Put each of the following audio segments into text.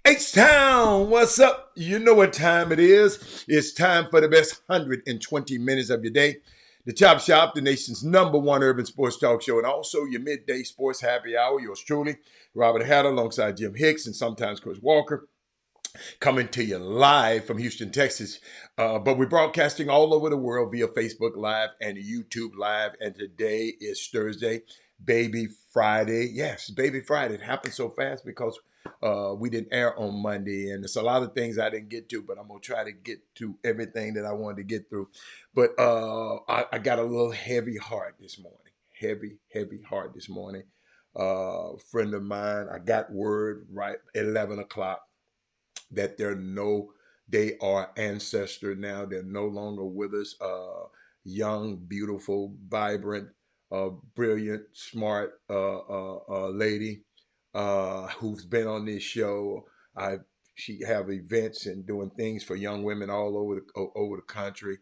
H-Town, what's up? You know what time it is. It's time for the best 120 minutes of your day. The Chop Shop, the nation's #1 urban sports talk show, and also your midday sports happy hour. Yours truly, Robert Hatter, alongside Jim Hicks and sometimes Chris Walker, coming to you live from Houston, Texas. But we're broadcasting all over the world via Facebook Live and YouTube Live. And today is Thursday, Baby Friday. Yes, Baby Friday. It happened so fast because we didn't air on Monday, and there's a lot of things I didn't get to, but I'm gonna try to get to everything that I wanted to get through. But I got a little heavy heart this morning. Heavy heart this morning. Friend of mine, I got word right 11 o'clock that they are ancestor now. They're no longer with us. Young, beautiful, vibrant, brilliant, smart lady. Who's been on this show. She have events and doing things for young women all over the country,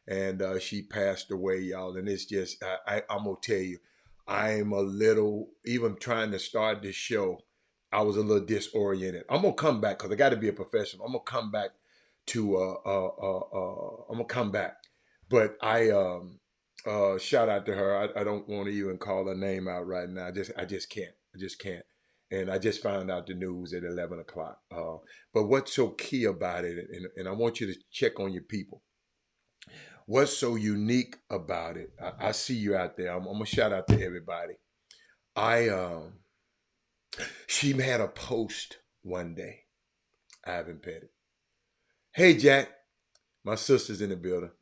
and she passed away, y'all. And it's just I'm gonna tell you, I'm a little, even trying to start this show, I was a little disoriented. I'm gonna come back because I got to be a professional. I'm gonna come back to I'm gonna come back, but I shout out to her. I don't want to even call her name out right now. I just can't. And I just found out the news at 11 o'clock. But what's so key about it, and I want you to check on your people. What's so unique about it? I see you out there. I'm going to shout out to everybody. She had a post one day. I haven't Pettit. Hey, Jack. My sister's in the building.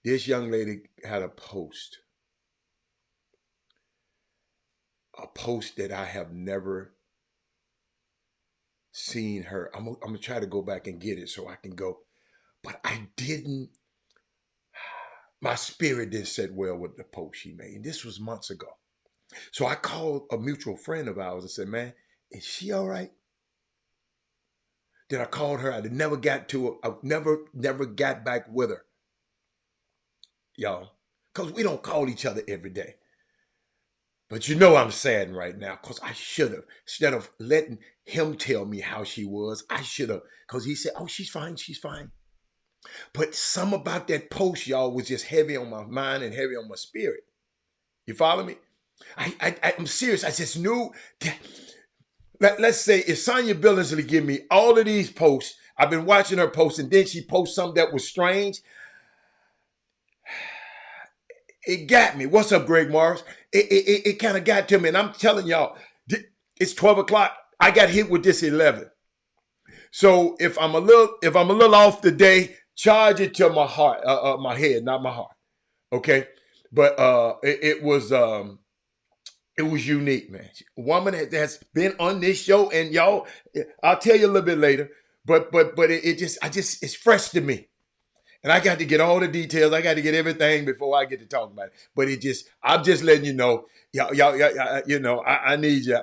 This young lady had a post. A post that I have never seen her. I'm gonna try to go back and get it so I can go, but I didn't. My spirit didn't sit well with the post she made, and this was months ago. So I called a mutual friend of ours and said, "Man, is she all right?" Then I called her. I never got to her. I never got back with her, y'all, because we don't call each other every day. But you know I'm saddened right now because I should have. Instead of letting him tell me how she was, I should have. Because he said, "Oh, she's fine, she's fine." But some about that post, y'all, was just heavy on my mind and heavy on my spirit. You follow me? I'm serious. I just knew that, let's say if Sonya Billingsley give me all of these posts, I've been watching her posts, and then she posts something that was strange. It got me. What's up, Greg Morris? It kind of got to me, and I'm telling y'all, it's 12 o'clock. I got hit with this 11. So if I'm a little off today, charge it to my heart, my head, not my heart. Okay, but it was unique, man. A woman that's been on this show, and y'all, I'll tell you a little bit later. but it's fresh to me. And I got to get all the details. I got to get everything before I get to talk about it. But I'm just letting you know, y'all, you know, I need you.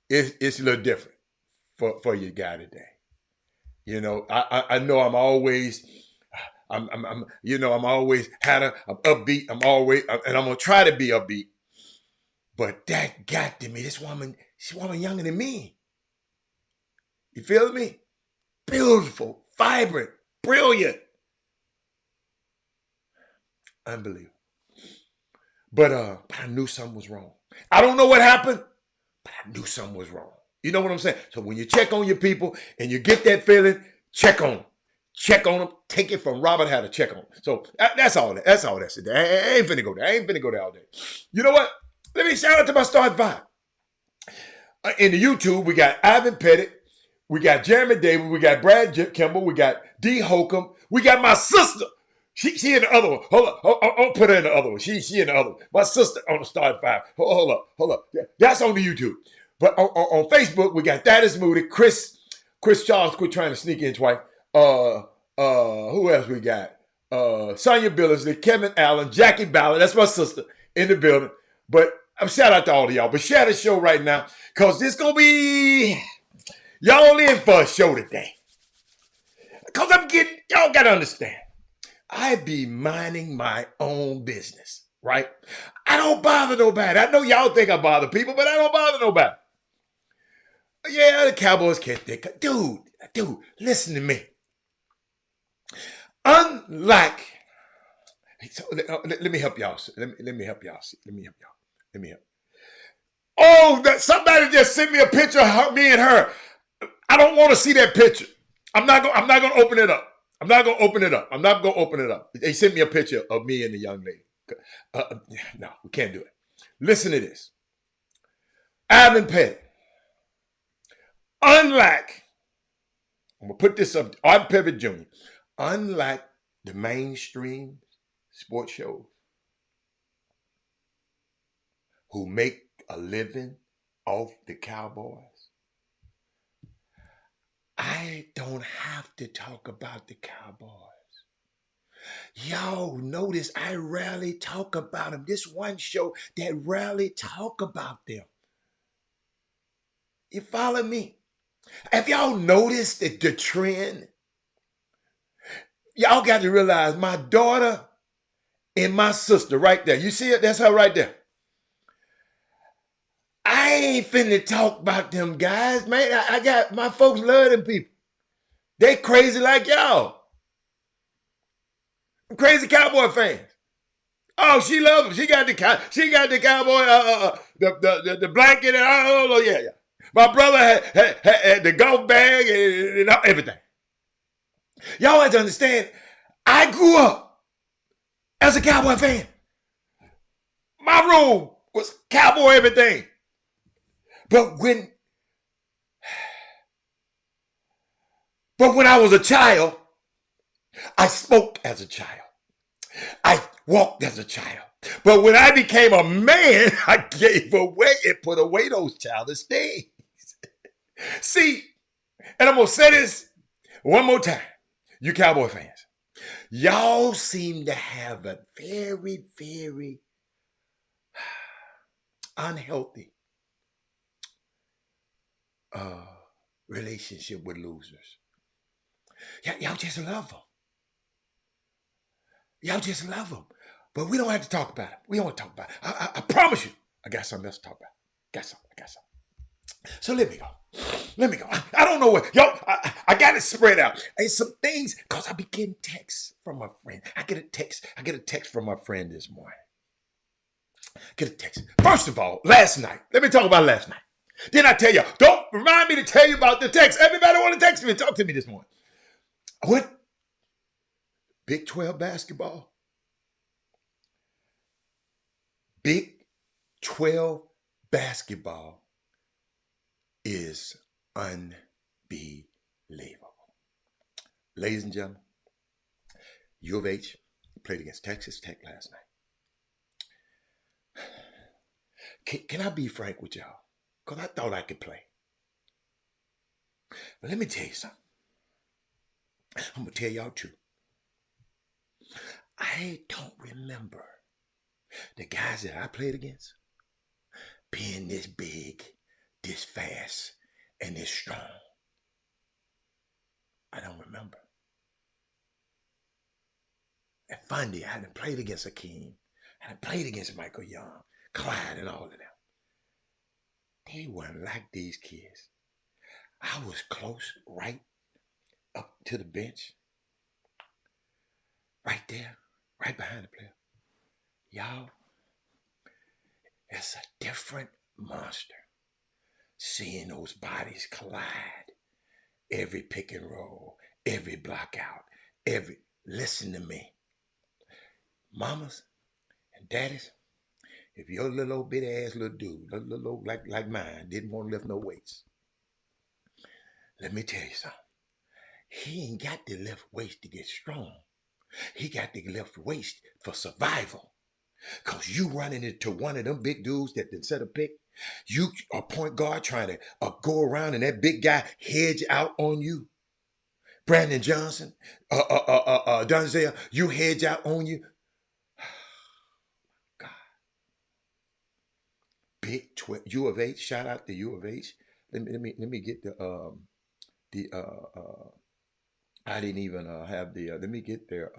It's a little different for your guy today. You know, I know I'm always, you know, I'm always I'm upbeat. I'm gonna try to be upbeat. But that got to me. She's younger than me. You feel me? Beautiful, vibrant, brilliant, unbelievable. But I knew something was wrong. I don't know what happened, but I knew something was wrong. You know what I'm saying? So when you check on your people and you get that feeling, check on them. Check on them. Take it from Robert how to check on them. So that's all. That's all that's it. I ain't finna go there. I ain't finna go there all day. You know what? Let me shout out to my Start Vibe. In the YouTube, we got Ivan Pettit. We got Jeremy Davis. We got Brad Kimball. We got D. Holcomb. We got my sister. She in the other one. Hold up. I'll put her in the other one. She in the other one. My sister on the Start Vibe. Hold up. Yeah, that's on the YouTube. But on Facebook, we got That Is Moody. Chris Charles quit trying to sneak in twice. Who else we got? Sonia Billingsley, Kevin Allen, Jackie Ballard. That's my sister in the building. But shout out to all of y'all. But share the show right now. Because this going to be... Y'all in for a show today. Because y'all got to understand. I be minding my own business, right? I don't bother nobody. I know y'all think I bother people, but I don't bother nobody. Yeah, the Cowboys can't think. Dude, listen to me. Unlike, let me help y'all. Let me help y'all. Let me help. Oh, somebody just sent me a picture of me and her. I don't want to see that picture. I'm not going to open it up. I'm not going to open it up. They sent me a picture of me and the young lady. No, we can't do it. Listen to this. Ivan Pettit. Unlike, I'm going to put this up, Ivan Pettit Jr., unlike the mainstream sports shows who make a living off the Cowboys, I don't have to talk about the Cowboys. Y'all notice I rarely talk about them. This one show that rarely talk about them. You follow me? Have y'all noticed the trend? Y'all got to realize my daughter and my sister right there. You see it? That's her right there. I ain't finna talk about them guys, man. I got my folks love them people. They crazy like y'all. Crazy Cowboy fans. Oh, she loves them. She got the Cowboy, the blanket, and oh yeah. My brother had the golf bag and everything. Y'all have to understand, I grew up as a Cowboy fan. My room was Cowboy everything. But when I was a child, I spoke as a child. I walked as a child. But when I became a man, I gave away and put away those childish things. See, and I'm going to say this one more time. You Cowboy fans, y'all seem to have a very, very unhealthy relationship with losers. Y'all just love them. Y'all just love them. But we don't have to talk about it. We don't want to talk about it. I promise you, I got something else to talk about. I got something. So let me go. I don't know what. Y'all, I got it spread out. And some things, because I be getting texts from my friend. I get a text from my friend this morning. Get a text. First of all, last night. Let me talk about last night. Then I tell you, don't remind me to tell you about the text. Everybody want to text me and talk to me this morning. I went Big 12 basketball. Big 12 basketball is unbelievable. Ladies and gentlemen, U of H played against Texas Tech last night. Can I be frank with y'all? Because I thought I could play. But let me tell you something. I'm going to tell y'all too. I don't remember the guys that I played against being this big, this fast, and this strong. I don't remember. At Fundy, I hadn't played against Akeem. I hadn't played against Michael Young, Clyde, and all of them. They weren't like these kids. I was close, right up to the bench. Right there, right behind the player. Y'all, it's a different monster. Seeing those bodies collide. Every pick and roll, every block out, listen to me. Mamas and daddies, if your little old bitty ass little dude, little old like mine, didn't want to lift no weights, let me tell you something. He ain't got to lift weights to get strong. He got to lift weights for survival. Because you running into one of them big dudes that done set a pick, you a point guard trying to go around and that big guy hedge out on you. Brandon Johnson, Donzel, you hedge out on you. God. Big 12, U of H, shout out to U of H. Let me get I didn't even have the, let me get their,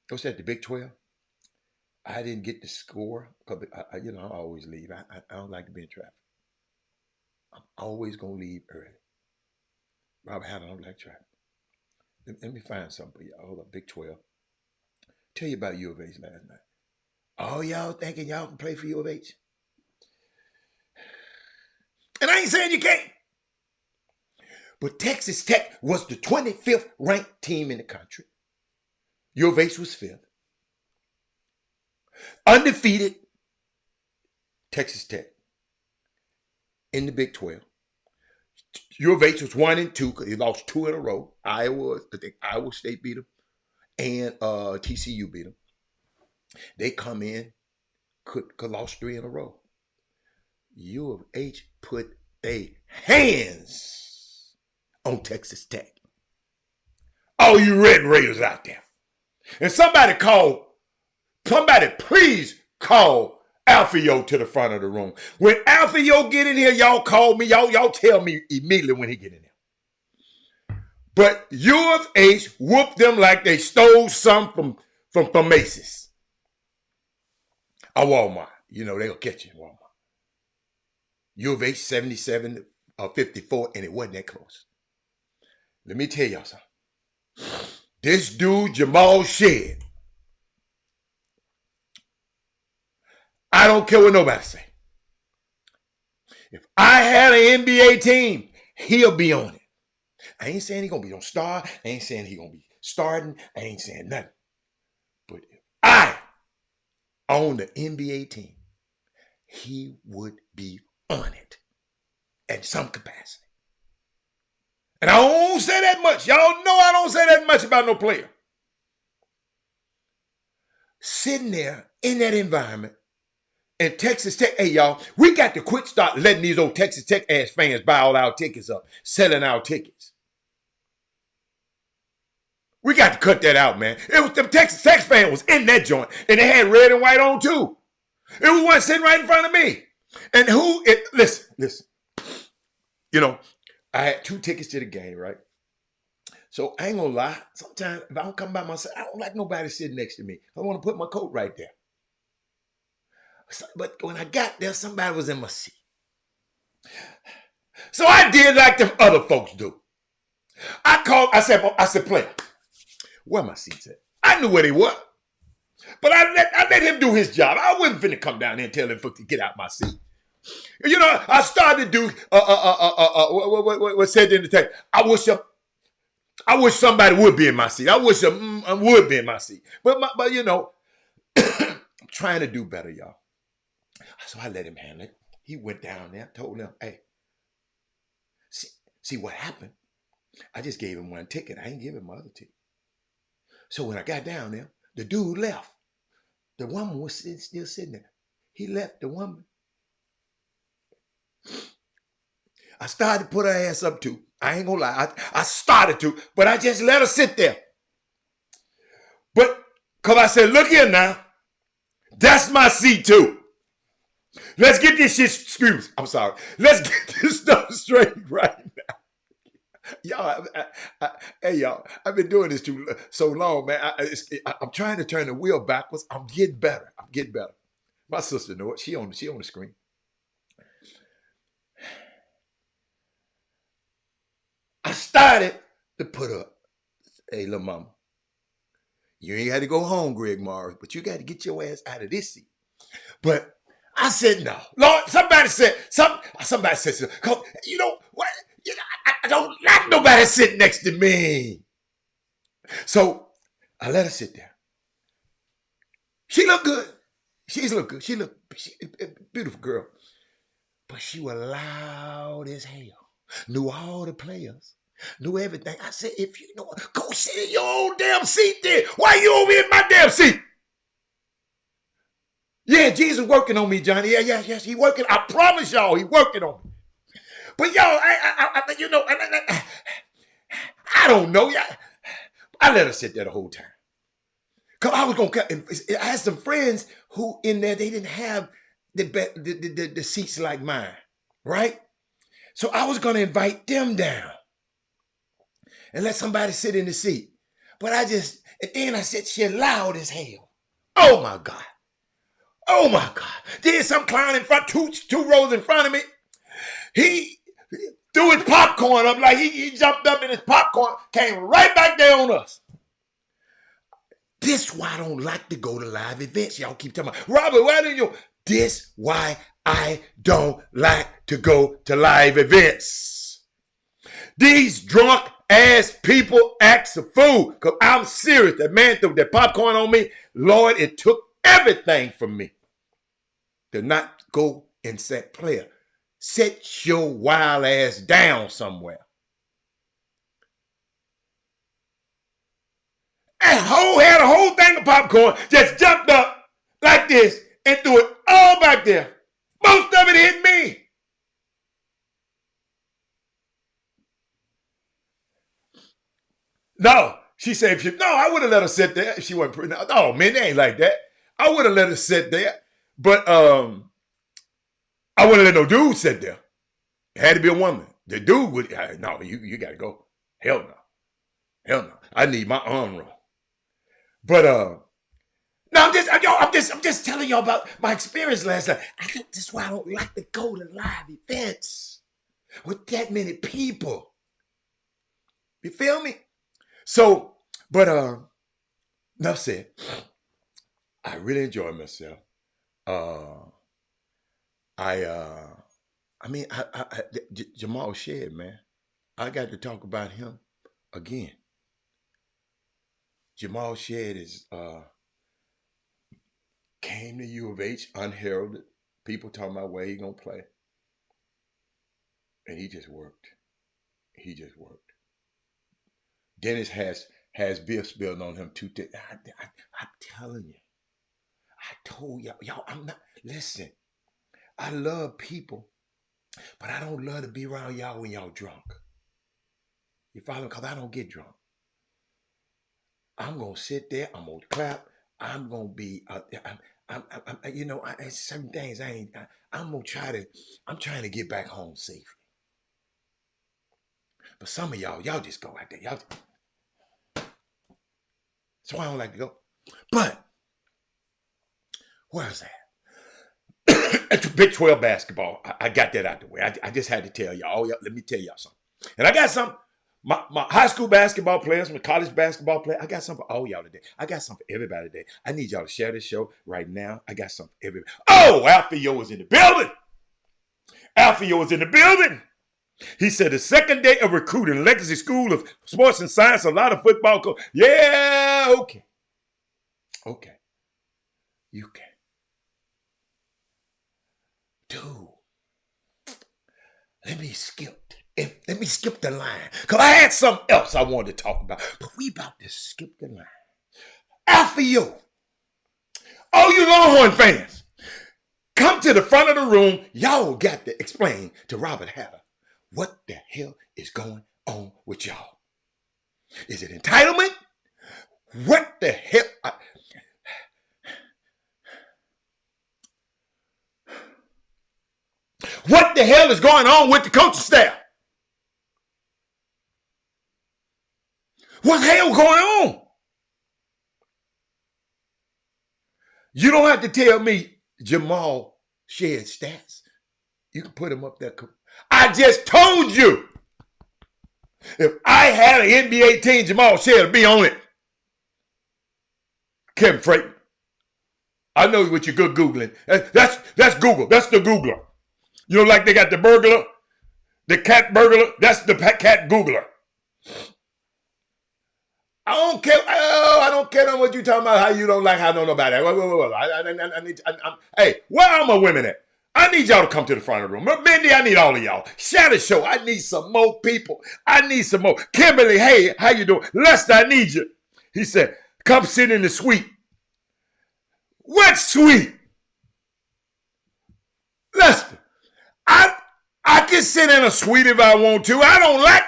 what's that, the Big 12? I didn't get the score because I always leave. I don't like to be in traffic. I'm always going to leave early. Robert Haddon, I don't like traffic. Let me find something for y'all. Hold up, Big 12. Tell you about U of H last night. All y'all thinking y'all can play for U of H? And I ain't saying you can't. But Texas Tech was the 25th ranked team in the country. U of H was 5th. Undefeated Texas Tech in the Big 12. U of H was 1 and 2 because he lost 2 in a row. I think Iowa State beat them and TCU beat them. They come in, could lost 3 in a row. U of H put their hands on Texas Tech. All you Red Raiders out there. And somebody please call Alfio to the front of the room. When Alfio get in here, y'all call me. Y'all tell me immediately when he get in there. But U of H whooped them like they stole some from Macy's. Or Walmart. They'll catch you in Walmart. U of H 77 or 54, and it wasn't that close. Let me tell y'all something. This dude, Jamal Shead, I don't care what nobody say. If I had an NBA team, he'll be on it. I ain't saying he's going to be on star. I ain't saying he's going to be starting. I ain't saying nothing. But if I owned the NBA team, he would be on it at some capacity. And I don't say that much. Y'all know I don't say that much about no player. Sitting there in that environment, and Texas Tech, hey, y'all, we got to start letting these old Texas Tech ass fans buy all our tickets up, selling our tickets. We got to cut that out, man. It was the Texas Tech fan was in that joint, and they had red and white on too. It was one sitting right in front of me. And listen. I had 2 tickets to the game, right? So I ain't gonna lie. Sometimes if I don't come by myself, I don't like nobody sitting next to me. I want to put my coat right there. But when I got there, somebody was in my seat. So I did like the other folks do. I said, player, where my seats at? I knew where they were. But I let him do his job. I wasn't finna come down there and tell him to get out my seat. I started to do what said in the text. I wish somebody would be in my seat. I wish I would be in my seat. But I'm trying to do better, y'all. So I let him handle it. He went down there, told them, hey, see what happened? I just gave him 1 ticket. I ain't give him my other ticket. So when I got down there, the dude left. The woman was still sitting there. He left the woman. I started to put her ass up too. I ain't gonna lie. I started to, but I just let her sit there. But, because I said, look here now. That's my seat too. Let's get this shit, I'm sorry. Let's get this stuff straight right now. Y'all, hey y'all, I've been doing this so long, man. I'm trying to turn the wheel backwards. I'm getting better. My sister know it. She on the screen. I started to put up, hey, little mama, you ain't got to go home, Greg Morris, but you got to get your ass out of this seat. But I said no. Lord, somebody said, you know what? You know, I don't like nobody sitting next to me. So I let her sit there. She looked good. She's looked good. She a beautiful girl. But she was loud as hell. Knew all the players. Knew everything. I said, if you know, go sit in your own damn seat then. Why you over in my damn seat? Yeah, Jesus working on me, Johnny. Yes, he working. I promise y'all, he working on me. But y'all, you know, I don't know. I let her sit there the whole time. Cause I was gonna. I had some friends who in there they didn't have the seats like mine, right? So I was gonna invite them down and let somebody sit in the seat. But and then I said she loud as hell. Oh my God. Oh my God. Then some clown in front, two rows in front of me. He threw his popcorn up like he jumped up in his popcorn, came right back there on us. This why I don't like to go to live events. Y'all keep talking about, Robert, why don't you? This why I don't like to go to live events. These drunk ass people act a fool. Because I'm serious. That man threw that popcorn on me. Lord, it took everything from me to not go and set player. Set your wild ass down somewhere. And had a whole thing of popcorn, just jumped up like this and threw it all back there. Most of it hit me. No, she said, I would have let her sit there if she wasn't pretty. No, man, they ain't like that. I would have let her sit there, but I wouldn't let no dude sit there. It had to be a woman. The dude would, no, you got to go. Hell no. I need my arm roll. But no, I'm just telling y'all about my experience last night. I think this is why I don't like to go to live events with that many people. You feel me? So, but enough said. I really enjoyed myself. Jamal Shed, man. I got to talk about him again. Jamal Shed came to U of H unheralded. People talking about where he gonna play. And he just worked. Dennis has beef spilled on him too. I'm telling you. I told y'all, I'm not, listen, I love people, but I don't love to be around y'all when y'all drunk. You follow me? Because I don't get drunk. I'm going to sit there, I'm going to clap, I'm going to be, certain things I'm trying to get back home safely. But some of y'all just go out there. So I don't like to go. But, where's that? It's Big 12 basketball. I got that out the way. I just had to tell y'all. Let me tell y'all something. And I got something. My high school basketball players, my college basketball players, I got something for all y'all today. I got something for everybody today. I need y'all to share this show right now. I got something for everybody. Oh, Alfio is in the building. He said the second day of recruiting, Legacy School of Sports and Science, a lot of football coach. Yeah, okay. You can. Dude, let me skip the line. Because I had something else I wanted to talk about. But we about to skip the line. Alfio. All you Longhorn fans, come to the front of the room. Y'all got to explain to Robert Hatter What the hell is going on with y'all? Is it entitlement? What the hell? What the hell is going on with the coaching staff? What the hell going on? You don't have to tell me Jamal shared stats. You can put him up there. I just told you. If I had an NBA team, Jamal Shed would be on it. Kevin Freighton. I know what you're good Googling. That's Google. That's the Googler. You know, like they got the burglar, the cat burglar. That's the cat Googler. I don't care. Oh, I don't care what you talking about. How you don't like. How I don't know about that. Hey, where are my women at? I need y'all to come to the front of the room. Mindy, I need all of y'all. Shatter Show, I need some more people. I need some more. Kimberly, hey, how you doing? Lester, I need you. He said, come sit in the suite. What suite? Lester, I can sit in a suite if I want to. I don't like,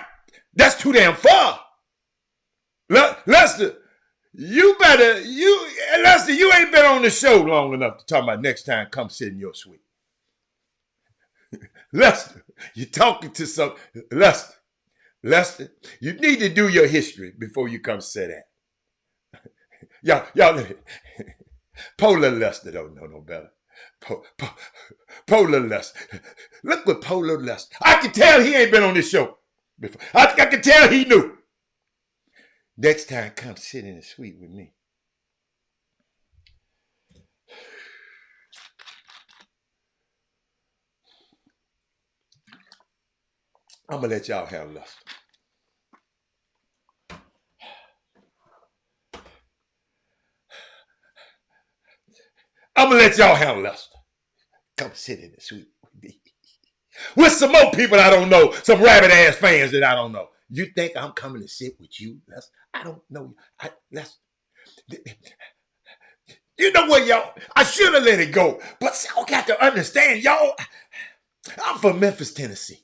that's too damn far. Lester, you ain't been on the show long enough to talk about next time come sit in your suite. Lester, you're talking to some, Lester, you need to do your history before you come sit at. Y'all, Polar Lester don't know no better. Polar Lester. Look what Polar Lester. I can tell he ain't been on this show before. I can tell he knew. Next time, come sit in the suite with me. I'm going to let y'all have Lester. I'm going to let y'all have Lester. Come sit in the suite with me. With some more people I don't know. Some rabbit-ass fans that I don't know. You think I'm coming to sit with you, Lester? I don't know. Lester. You know what, y'all? I should have let it go. But y'all got to understand, y'all. I'm from Memphis, Tennessee.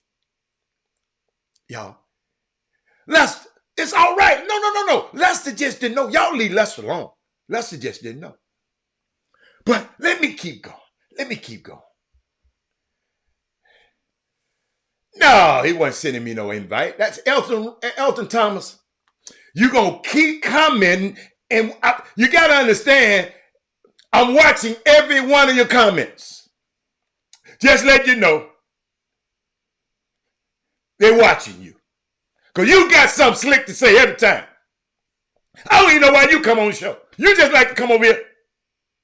Y'all. Lester, it's all right. No. Lester just didn't know. Y'all leave Lester alone. Lester just didn't know. But let me keep going. No, he wasn't sending me no invite. That's Elton Thomas. You gonna keep coming, and you gotta understand, I'm watching every one of your comments. Just let you know, they're watching you. Because you got something slick to say every time. I don't even know why you come on the show. You just like to come over here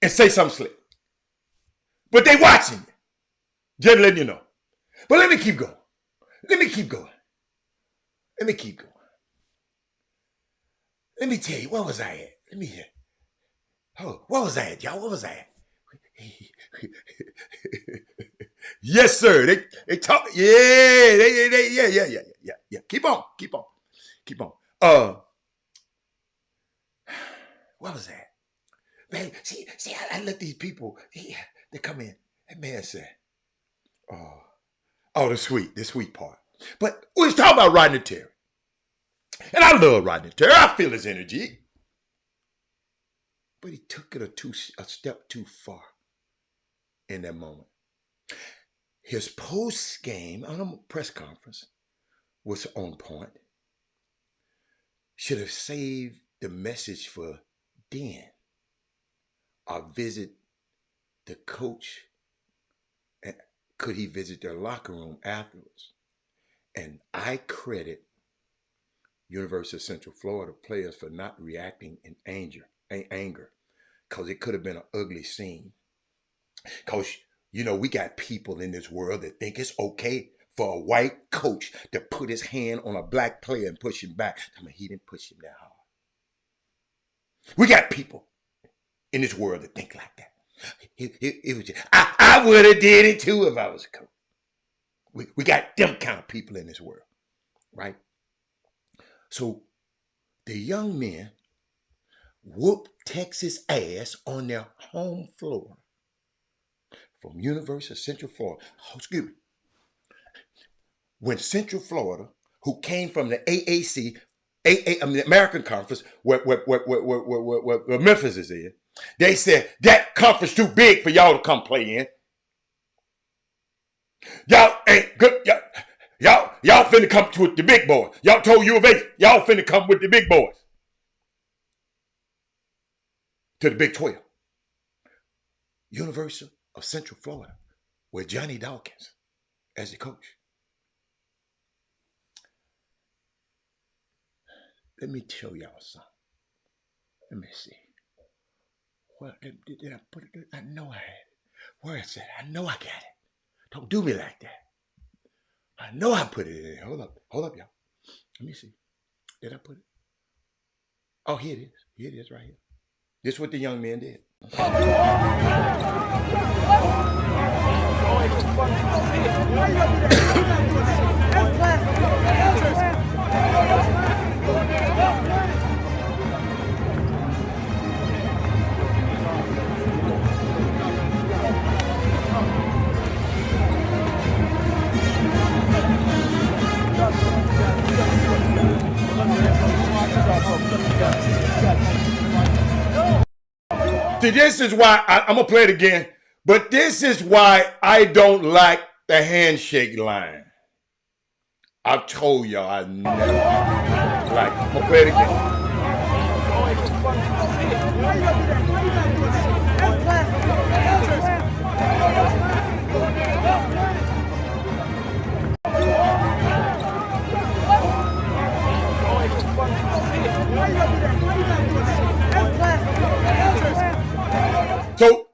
and say something slick. But they watching you. Just letting you know. But let me keep going. Let me tell you, where was I at? Let me hear. Oh, where was I at, y'all? Where was I at? Yes, sir. They talk. Yeah. Yeah. Keep on. Where was that? Man, see, I let these people, they come in. That man said, the sweet part. But we was talking about Rodney Terry. And I love Rodney Terry. I feel his energy. But he took it a step too far in that moment. His post-game press conference was on point. Should have saved the message for then. Or visit the coach. And could he visit their locker room afterwards? And I credit University of Central Florida players for not reacting in anger, because it could have been an ugly scene. Because, we got people in this world that think it's okay for a white coach to put his hand on a black player and push him back. I mean, he didn't push him that hard. We got people in this world that think like that. It was just, I would have did it too if I was a coach. We got them kind of people in this world, right? So the young men whooped Texas ass on their home floor from University of Central Florida. Oh, excuse me. when Central Florida, who came from the AAC, the American Conference, where Memphis is in, they said that conference too big for y'all to come play in. Y'all ain't good. Y'all finna come with the big boys. Y'all told U of A, y'all finna come with the big boys to the Big 12. University of Central Florida, with Johnny Dawkins as the coach. Let me tell y'all something. Let me see. What did I put it? I know I had it. Where is it? I know I got it. Don't do me like that. I know I put it in there. Hold up, y'all. Let me see. Did I put it? Oh, here it is. Here it is right here. This is what the young man did. See, this is why I'm going to play it again, but this is why I don't like the handshake line. I've told y'all I never like it. I'm going to play it again. So,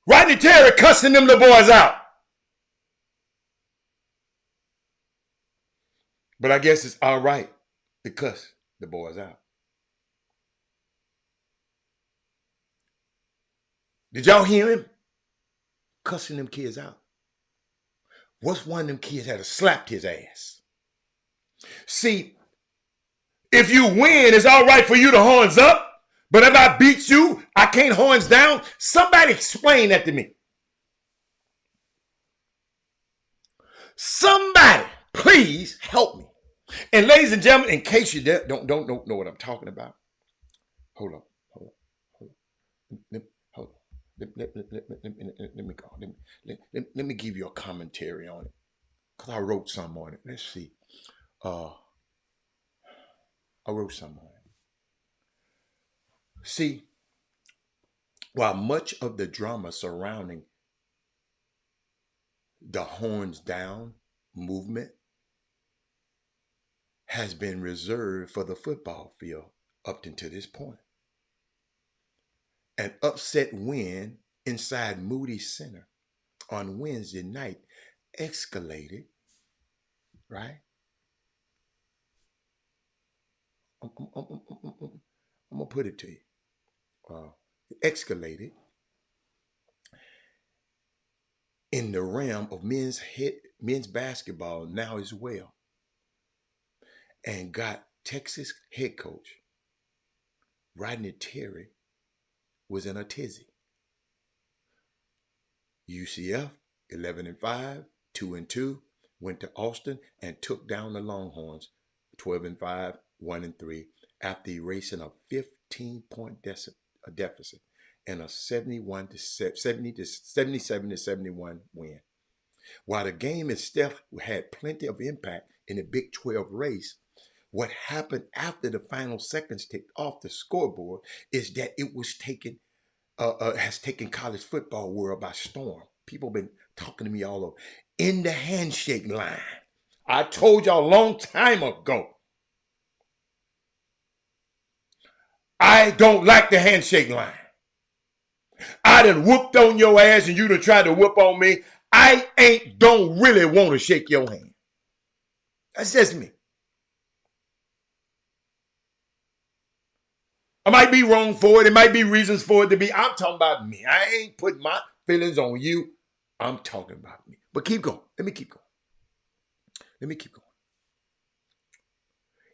Rodney Terry cussing them the boys out. But I guess it's all right to cuss the boys out. Did y'all hear him? Cussing them kids out. What's one of them kids had slapped his ass? See, if you win, it's all right for you to horns up. But if I beat you, I can't horns down. Somebody explain that to me. Somebody, please help me. And ladies and gentlemen, in case you don't know what I'm talking about, hold on. Let me go. Let me give you a commentary on it, because I wrote some on it. Let's see. I wrote some on it. See, while much of the drama surrounding the horns down movement has been reserved for the football field up until this point, an upset win inside Moody Center on Wednesday night escalated, right? I'm going to put it to you. Escalated in the realm of men's basketball now as well, and got Texas head coach Rodney Terry was in a tizzy. UCF 11-5, 2-2, went to Austin and took down the Longhorns 12-5, 1-3 after erasing a 15-point deficit and a 77-71 win. While the game itself had plenty of impact in the Big 12 race, what happened after the final seconds ticked off the scoreboard is that it was has taken college football world by storm. People have been talking to me all over. In the handshake line, I told y'all a long time ago, I don't like the handshake line. I done whooped on your ass and you done tried to whoop on me. I don't really want to shake your hand. That's just me. I might be wrong for it. There might be reasons for it to be. I'm talking about me. I ain't putting my feelings on you. I'm talking about me. But keep going. Let me keep going.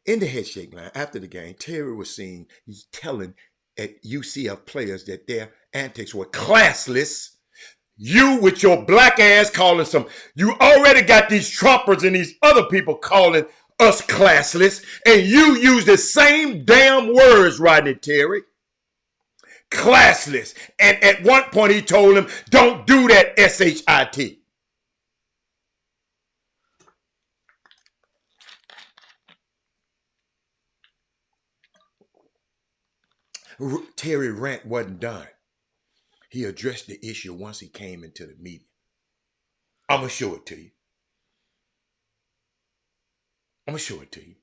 In the headshake line after the game, Terry was seen telling at UCF players that their antics were classless, You with your black ass calling you already got these Trumpers and these other people calling us classless, and you use the same damn words, Rodney Terry. Classless. And at one point he told him, don't do that, SHIT. Terry rant wasn't done. He addressed the issue once he came into the meeting. I'm going to show it to you. I'm going to show it to you.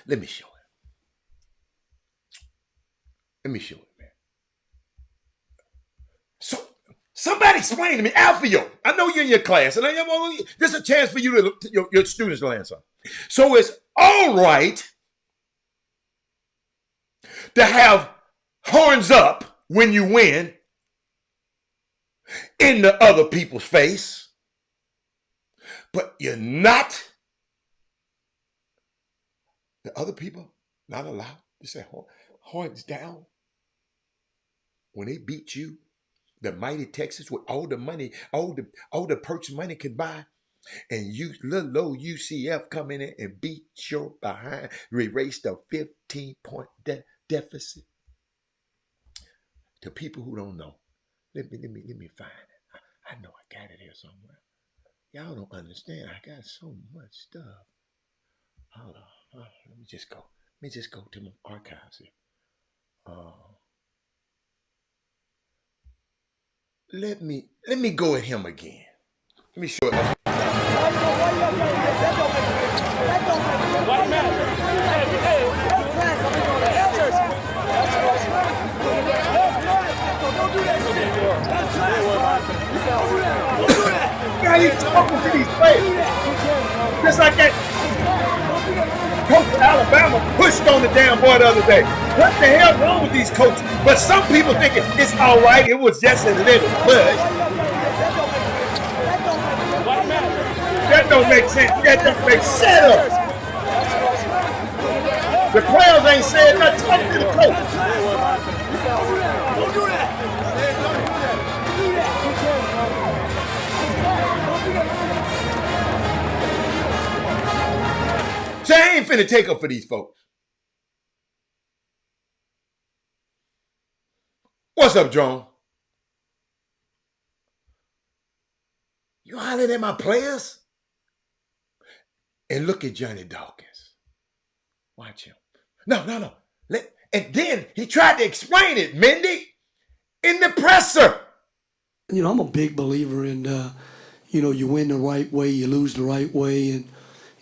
Let me show it. Let me show it, man. So, somebody explain to me, Alfio, I know you're in your class, and this is a chance for you to your students to learn something. So it's all right to have horns up when you win in the other people's face, but you're not. The other people not allowed to say horns down when they beat you. The mighty Texas with all the money, all the perks money can buy, and you little old UCF come in and beat your behind, erase the 15-point deficit. To people who don't know, let me find it. I know I got it here somewhere. Y'all don't understand. I got so much stuff. Hold on. Let me just go to my archives here. Let me go at him again. Let me show it. God, he's talking to these players. Just like that coach of Alabama pushed on the damn boy the other day. What the hell wrong with these coaches? But some people think it's all right. It was just a little push. That don't make sense. That don't make sense. The players ain't said nothing. Talk to the coach. Don't do that. So I ain't finna take up for these folks. What's up, John? You hollering at my players? And look at Johnny Dawkins. Watch him. No. And then he tried to explain it, Mindy, in the presser. You know, I'm a big believer in, you win the right way, you lose the right way. And,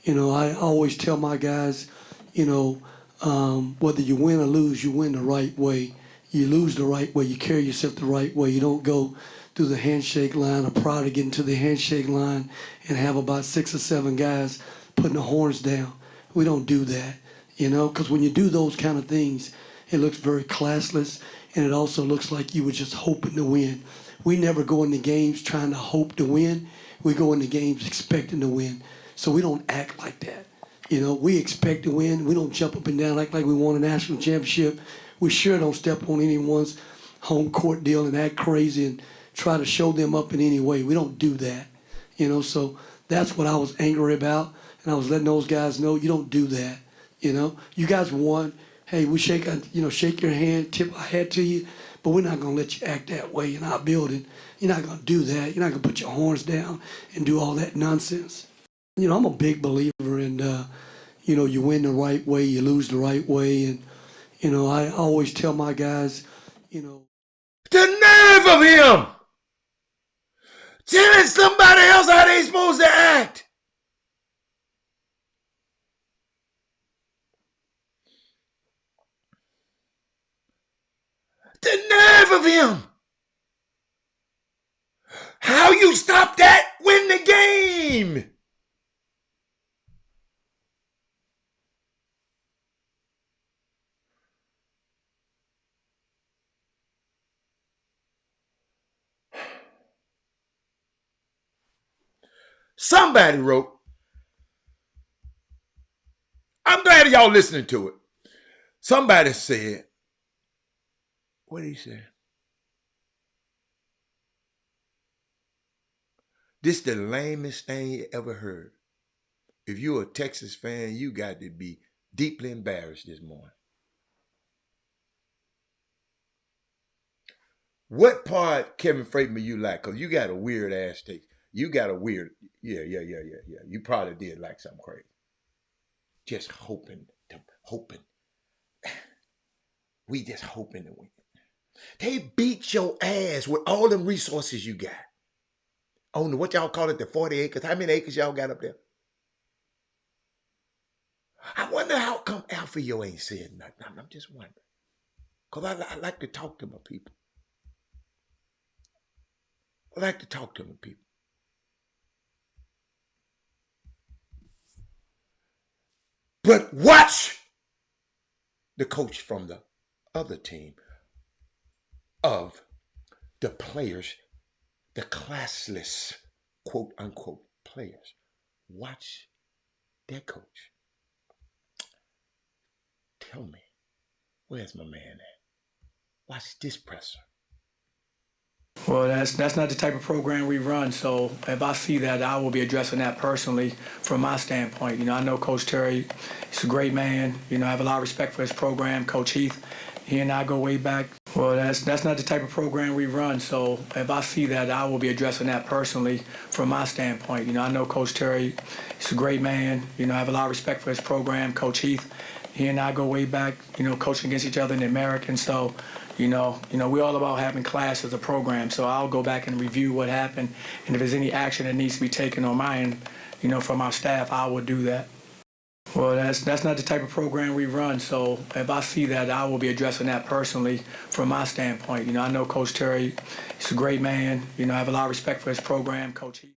I always tell my guys, whether you win or lose, you win the right way. You lose the right way. You carry yourself the right way. You don't go through the handshake line or proud to get into the handshake line and have about 6 or 7 guys putting the horns down. We don't do that, because when you do those kind of things, it looks very classless, and it also looks like you were just hoping to win. We never go into games trying to hope to win. We go into games expecting to win. So we don't act like that. We expect to win. We don't jump up and down like we won a national championship. We sure don't step on anyone's home court deal and act crazy and try to show them up in any way. We don't do that. So that's what I was angry about. And I was letting those guys know you don't do that. You guys won. Hey, we shake your hand, tip our hat to you, but we're not going to let you act that way in our building. You're not going to do that. You're not going to put your horns down and do all that nonsense. I'm a big believer in, you win the right way, you lose the right way. And, I always tell my guys, The nerve of him! Telling somebody else how they supposed to act. The nerve of him! How you stop that? Win the game! Somebody wrote, I'm glad y'all listening to it. Somebody said, what did he say? This the lamest thing you ever heard. If you're a Texas fan, you got to be deeply embarrassed this morning. What part, Kevin Freeman, you like? Because you got a weird ass taste. You got a weird, yeah. You probably did like something crazy. Just hoping. We just hoping to win. They beat your ass with all them resources you got. On what y'all call it, the 40 acres. How many acres y'all got up there? I wonder how come Alfio ain't said nothing. I'm just wondering. Because I like to talk to my people. I like to talk to my people. But watch the coach from the other team of the players, the classless, quote unquote, players. Watch that coach. Tell me, where's my man at? Watch this presser. Well, that's not the type of program we run. So if I see that, I will be addressing that personally from my standpoint. I know Coach Terry, he's a great man. I have a lot of respect for his program. Coach Heath, he and I go way back. Well, that's not the type of program we run. So if I see that, I will be addressing that personally from my standpoint. I know Coach Terry, he's a great man. I have a lot of respect for his program. Coach Heath, he and I go way back. Coaching against each other in the American. So. We're all about having class as a program, so I'll go back and review what happened, and if there's any action that needs to be taken on my end, from our staff, I will do that. Well, that's not the type of program we run, so if I see that, I will be addressing that personally from my standpoint. I know Coach Terry, he's a great man. I have a lot of respect for his program, Coach Heath.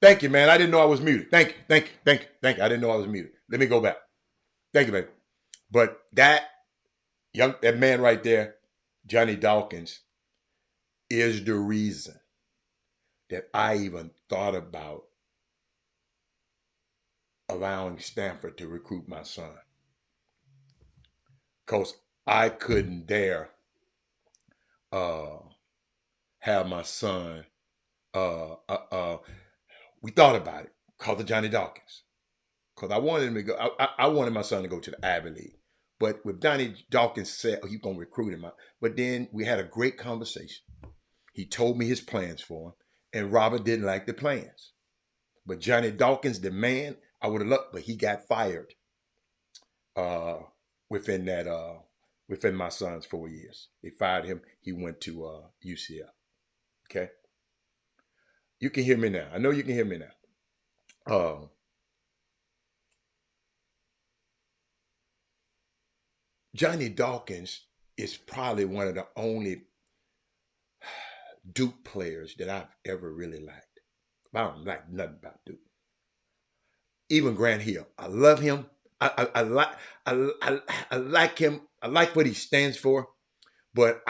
Thank you, man. I didn't know I was muted. Thank you. I didn't know I was muted. Let me go back. Thank you, man. But that man right there, Johnny Dawkins, is the reason that I even thought about allowing Stanford to recruit my son. Because I couldn't dare have my son. We thought about it because of Johnny Dawkins. Because I wanted him to go. I wanted my son to go to the Ivy League. But with Johnny Dawkins said, he's going to recruit him. But then we had a great conversation. He told me his plans for him. And Robert didn't like the plans. But Johnny Dawkins, the man, I would have loved, but he got fired within my son's 4 years. They fired him. He went to UCF. Okay? You can hear me now. I know you can hear me now. Johnny Dawkins is probably one of the only Duke players that I've ever really liked. I don't like nothing about Duke. Even Grant Hill, I love him. I like him. I like what he stands for, but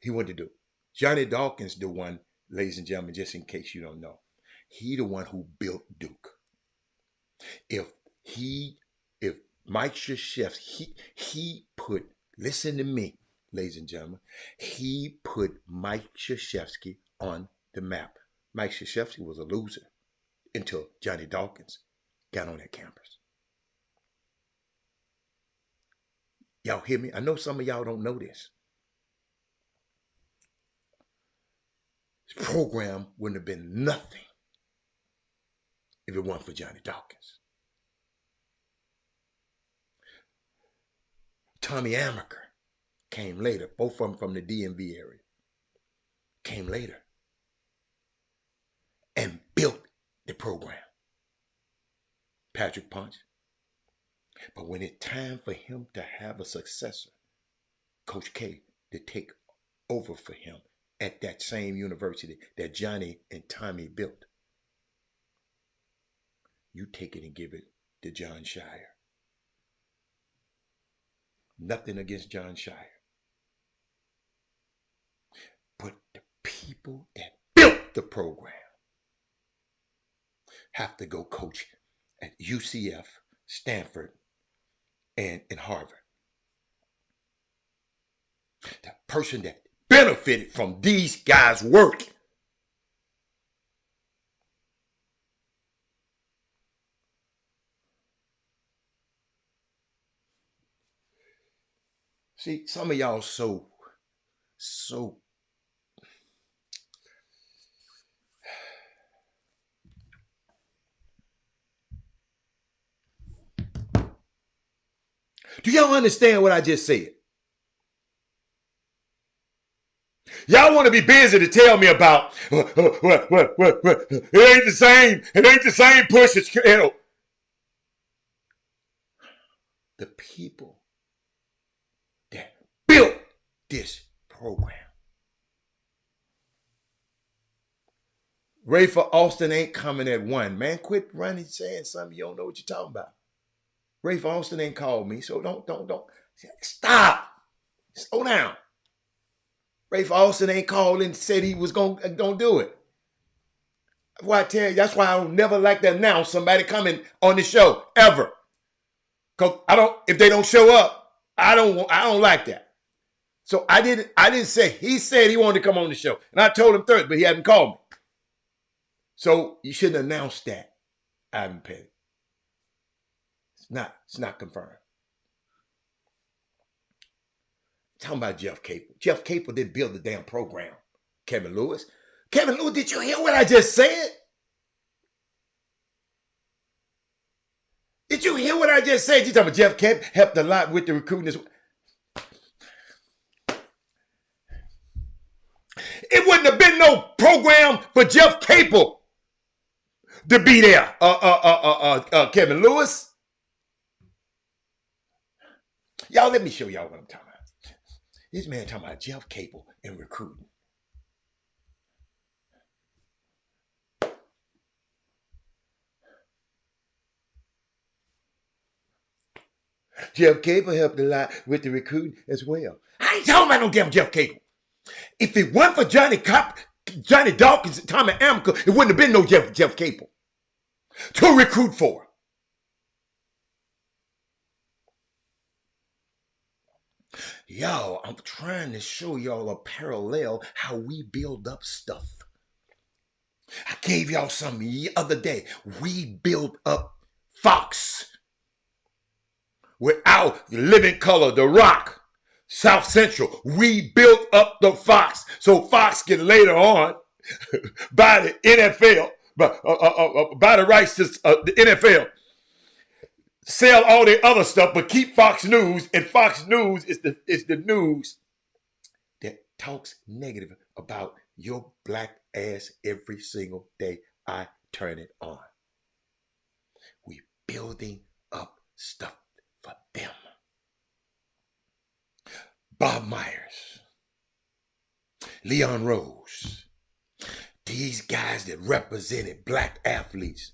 he went to Duke. Johnny Dawkins, the one, ladies and gentlemen, just in case you don't know, he the one who built Duke. If Mike Krzyzewski, he put, listen to me, ladies and gentlemen, he put Mike Krzyzewski on the map. Mike Krzyzewski was a loser until Johnny Dawkins got on that campus. Y'all hear me? I know some of y'all don't know this. This program wouldn't have been nothing if it weren't for Johnny Dawkins. Tommy Amaker came later. Both of them from the DMV area. Came later and built the program. Patrick Punch. But when it's time for him to have a successor, Coach K to take over for him at that same university that Johnny and Tommy built, you take it and give it to John Shire. Nothing against John Shire. But the people that built the program have to go coach at UCF, Stanford, and Harvard. The person that benefited from these guys' work see, some of y'all so do y'all understand what I just said? Y'all want to be busy to tell me about it ain't the same. It ain't the same push. It's, the people that built this program. Rafer Austin ain't coming at 1. Man, quit running saying something you don't know what you're talking about. Rafer Austin ain't called me, so don't. Stop. Slow down. Rafer Austin ain't called and said he was gonna do it. That's why I tell you, that's why I don't never like to announce somebody coming on the show, ever. Cause if they don't show up, I don't like that. So I didn't say, he said he wanted to come on the show. And I told him Thursday, but he hadn't called me. So you shouldn't announce that, Ivan Petty. It's not confirmed. Talking about Jeff Capel. Jeff Capel didn't build the damn program. Kevin Lewis. Kevin Lewis, did you hear what I just said? Did you hear what I just said? You talking about Jeff Capel helped a lot with the recruiting. It wouldn't have been no program for Jeff Capel to be there. Kevin Lewis. Y'all, let me show y'all what I'm talking about. This man talking about Jeff Capel and recruiting. Jeff Capel helped a lot with the recruiting as well. I ain't talking about no damn Jeff Capel. If it weren't for Johnny Dawkins and Tommy Amaker, it wouldn't have been no Jeff Capel to recruit for. Y'all, I'm trying to show y'all a parallel how we build up stuff. I gave y'all some the other day. We built up Fox with our Living Color, The Rock, South Central. We built up the Fox so Fox can later on buy the NFL, buy the rights to the NFL, sell all the other stuff, but keep Fox News. And Fox News is the news that talks negative about your black ass every single day I turn it on. We building up stuff for them. Bob Myers, Leon Rose, these guys that represented black athletes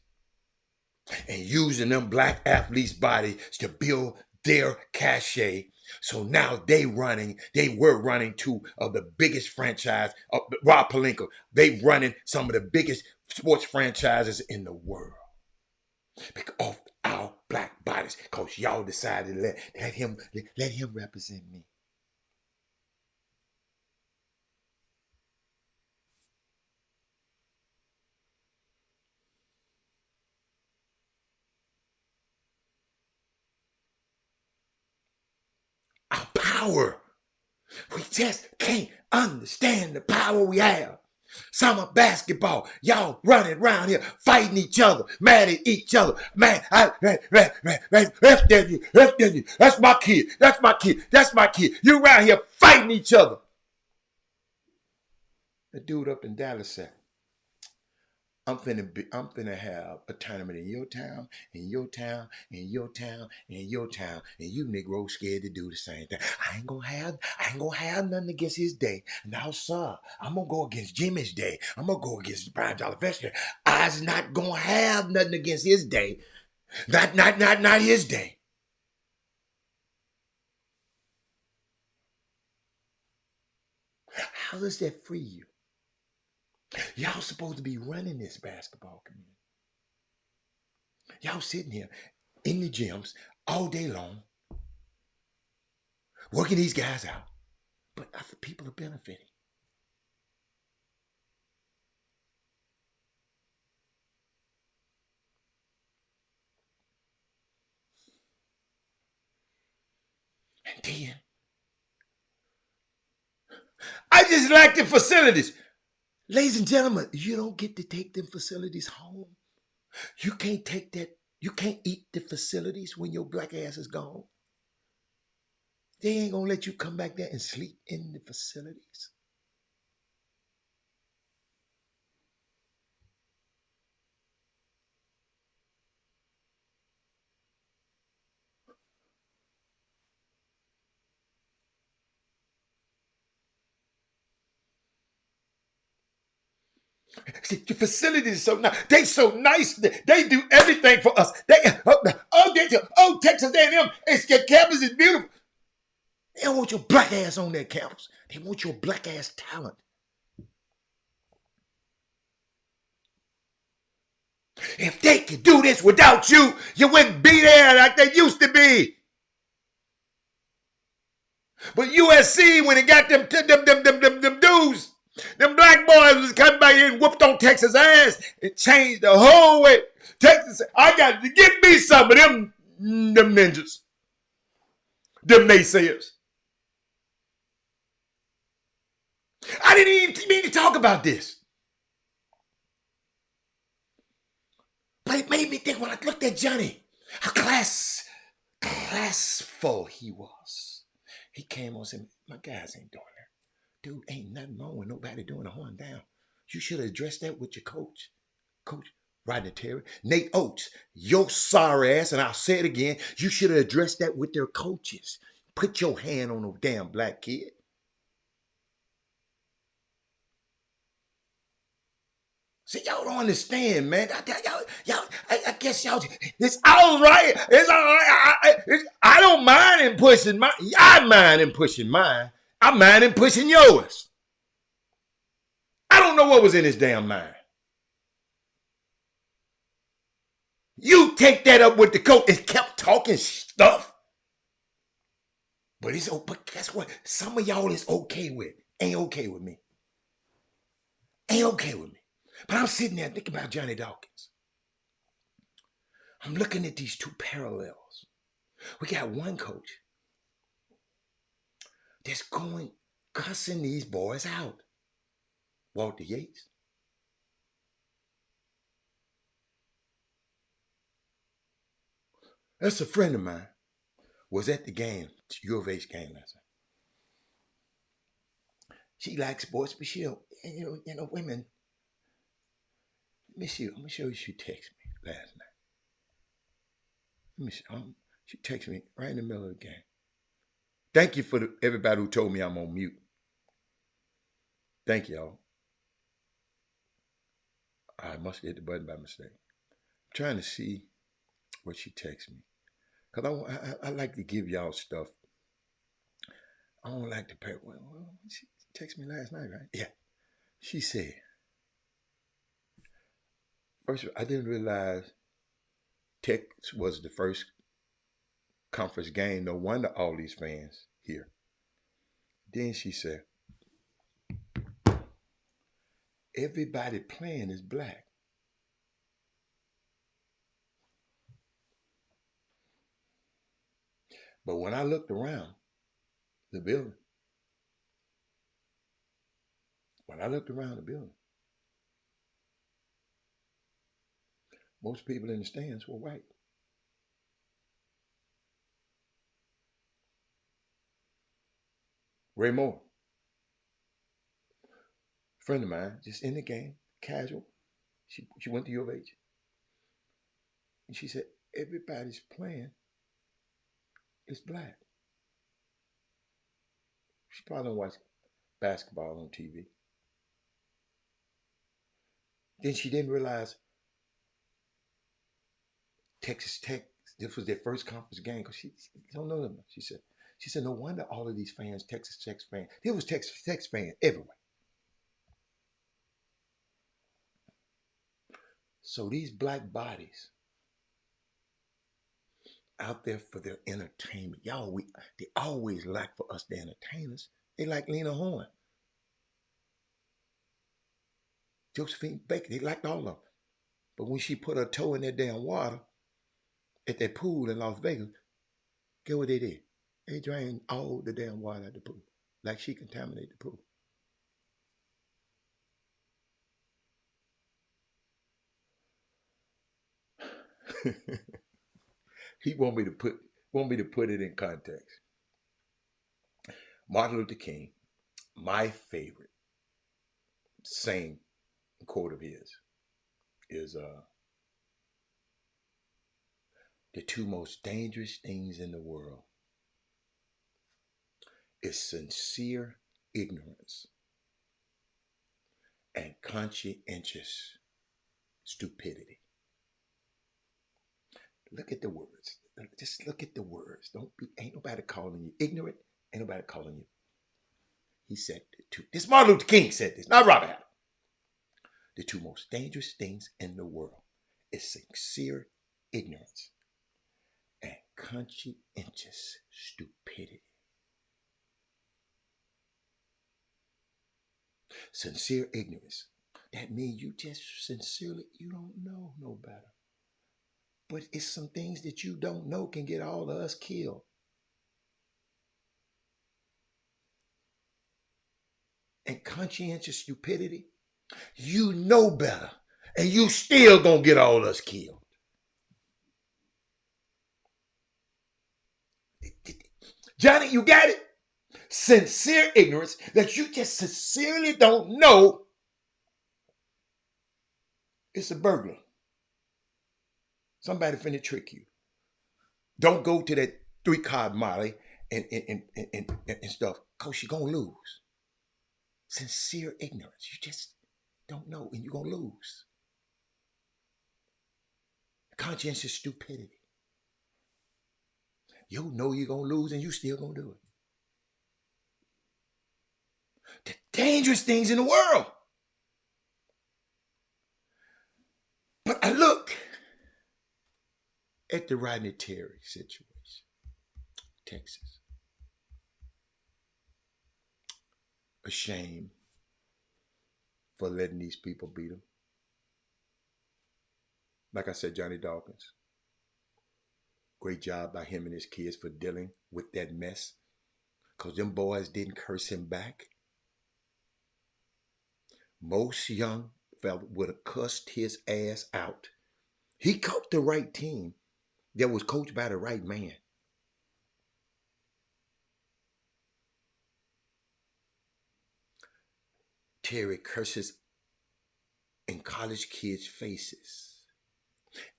and using them black athletes' bodies to build their cachet. So now they were running two of the biggest franchise, Rob Pelinka. They running some of the biggest sports franchises in the world. Off our black bodies, because y'all decided to let him represent me. Our power. We just can't understand the power we have. Summer basketball. Y'all running around here fighting each other, mad at each other. Man, that's my kid. That's my kid. That's my kid. You around here fighting each other. The dude up in Dallas said, I'm finna have a tournament in your town, in your town, in your town, in your town, and you Negroes scared to do the same thing. I ain't gonna have nothing against his day. Now, sir, I'm gonna go against Jimmy's day. I'm gonna go against the Prime Dollar Festival. I's not gonna have nothing against his day. Not his day. How does that free you? Y'all supposed to be running this basketball community. Y'all sitting here in the gyms all day long, working these guys out, but other people are benefiting. And then, I just like the facilities. Ladies and gentlemen, you don't get to take them facilities home. You can't take that. You can't eat the facilities when your black ass is gone. They ain't gonna let you come back there and sleep in the facilities. See, the facilities are so nice. They so nice. They do everything for us. Texas A&M, your campus is beautiful. They don't want your black ass on their campus. They want your black ass talent. If they could do this without you, you wouldn't be there like they used to be. But USC, when it got them dudes, them black boys was coming back here and whooped on Texas ass. It changed the whole way. Texas, I got to get me some of them ninjas, them naysayers. I didn't even mean to talk about this. But it made me think when I looked at Johnny, how classful he was. He came on and said, my guys ain't doing that. Dude, ain't nothing wrong with nobody doing a horn down. You should have addressed that with your coach. Coach Rodney Terry, Nate Oates, your sorry ass, and I'll say it again, you should have addressed that with their coaches. Put your hand on a damn black kid. See, y'all don't understand, man. I guess y'all, it's all right. It's all right. I don't mind in pushing mine. I mind in pushing mine. I mind in pushing yours. I don't know what was in his damn mind. You take that up with the coach and kept talking stuff. But guess what? Some of y'all is okay with. Ain't okay with me. Ain't okay with me. But I'm sitting there thinking about Johnny Dawkins. I'm looking at these two parallels. We got one coach that's cussing these boys out. Walter Yates. That's a friend of mine. Was at the game, U of H game last night. She likes sports, but she don't, women. Let me see. I'm gonna show you. She texted me last night. Let me see. She texted me right in the middle of the game. Thank you for everybody who told me I'm on mute. Thank y'all. I must hit the button by mistake. I'm trying to see what she texted me. Because I like to give y'all stuff. I don't like to pay. Well, she texted me last night, right? Yeah. She said, first of all, I didn't realize Texas was the first conference game. No wonder all these fans here. Then she said, everybody playing is black. But when I looked around the building, Most people in the stands were white. Ray Moore, friend of mine, just in the game, casual. She went to U of H. And she said, everybody's playing is black. She probably don't watch basketball on TV. Then she didn't realize Texas Tech, this was their first conference game because she don't know them. She said, no wonder all of these fans, Texas Tech fans, there was Texas Tech fans everywhere. So these black bodies out there for their entertainment, they always lack for us, the entertainers. They like Lena Horne, Josephine Baker, they liked all of them. But when she put her toe in that damn water at that pool in Las Vegas, guess what they did? They drained all the damn water out of the pool, like she contaminated the pool. He want me to put it in context. Martin Luther King, my favorite saying quote of his is the two most dangerous things in the world is sincere ignorance and conscientious stupidity. Look at the words. Just look at the words. Ain't nobody calling you ignorant. Ain't nobody calling you. He said the two. This Martin Luther King said this, not Robert Allen. The two most dangerous things in the world is sincere ignorance and conscientious stupidity. Sincere ignorance. That means you just sincerely, you don't know no better. But it's some things that you don't know can get all of us killed. And conscientious stupidity, you know better, and you still gonna get all of us killed. Johnny, you got it? Sincere ignorance that you just sincerely don't know it's a burglar. Somebody finna trick you. Don't go to that 3-card Molly and stuff, because you're going to lose. Sincere ignorance. You just don't know, and you're going to lose. Conscientious stupidity. You know you're going to lose, and you still going to do it. The dangerous things in the world. But I look at the Rodney Terry situation, Texas. A shame for letting these people beat them. Like I said, Johnny Dawkins. Great job by him and his kids for dealing with that mess. Because them boys didn't curse him back. Most young fella would have cussed his ass out. He coached the right team that was coached by the right man. Terry curses in college kids' faces.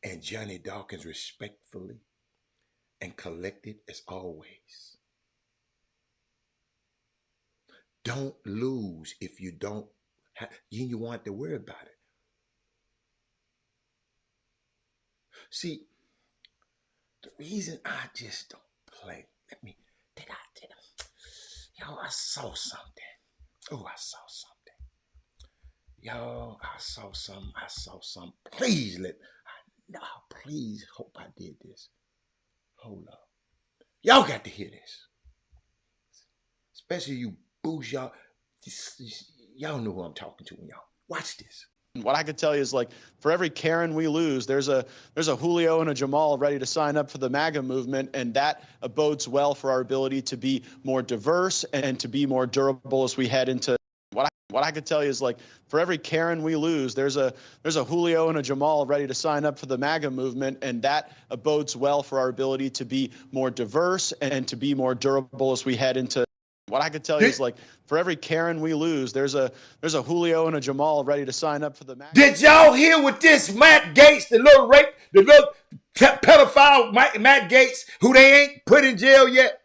And Johnny Dawkins respectfully and collected as always. Don't lose if you don't have, you want to worry about it. See, the reason I just don't play, I saw something. Oh, I saw something. I saw something. Please please hope I did this. Hold up. Y'all got to hear this. Especially you booze, y'all know who I'm talking to when y'all watch this. What I could tell you is, like, for every Karen we lose, there's a Julio and a Jamal ready to sign up for the MAGA movement, and that bodes well for our ability to be more diverse and to be more durable as we head into What I could tell you is, like, for every Karen we lose, there's a Julio and a Jamal ready to sign up for the MAGA movement, and that bodes well for our ability to be more diverse and to be more durable as we head into. What I could tell you is, like, for every Karen we lose, there's a Julio and a Jamal ready to sign up for the MAGA. Did y'all hear what this Matt Gaetz, the little pedophile Matt Gaetz, who they ain't put in jail yet?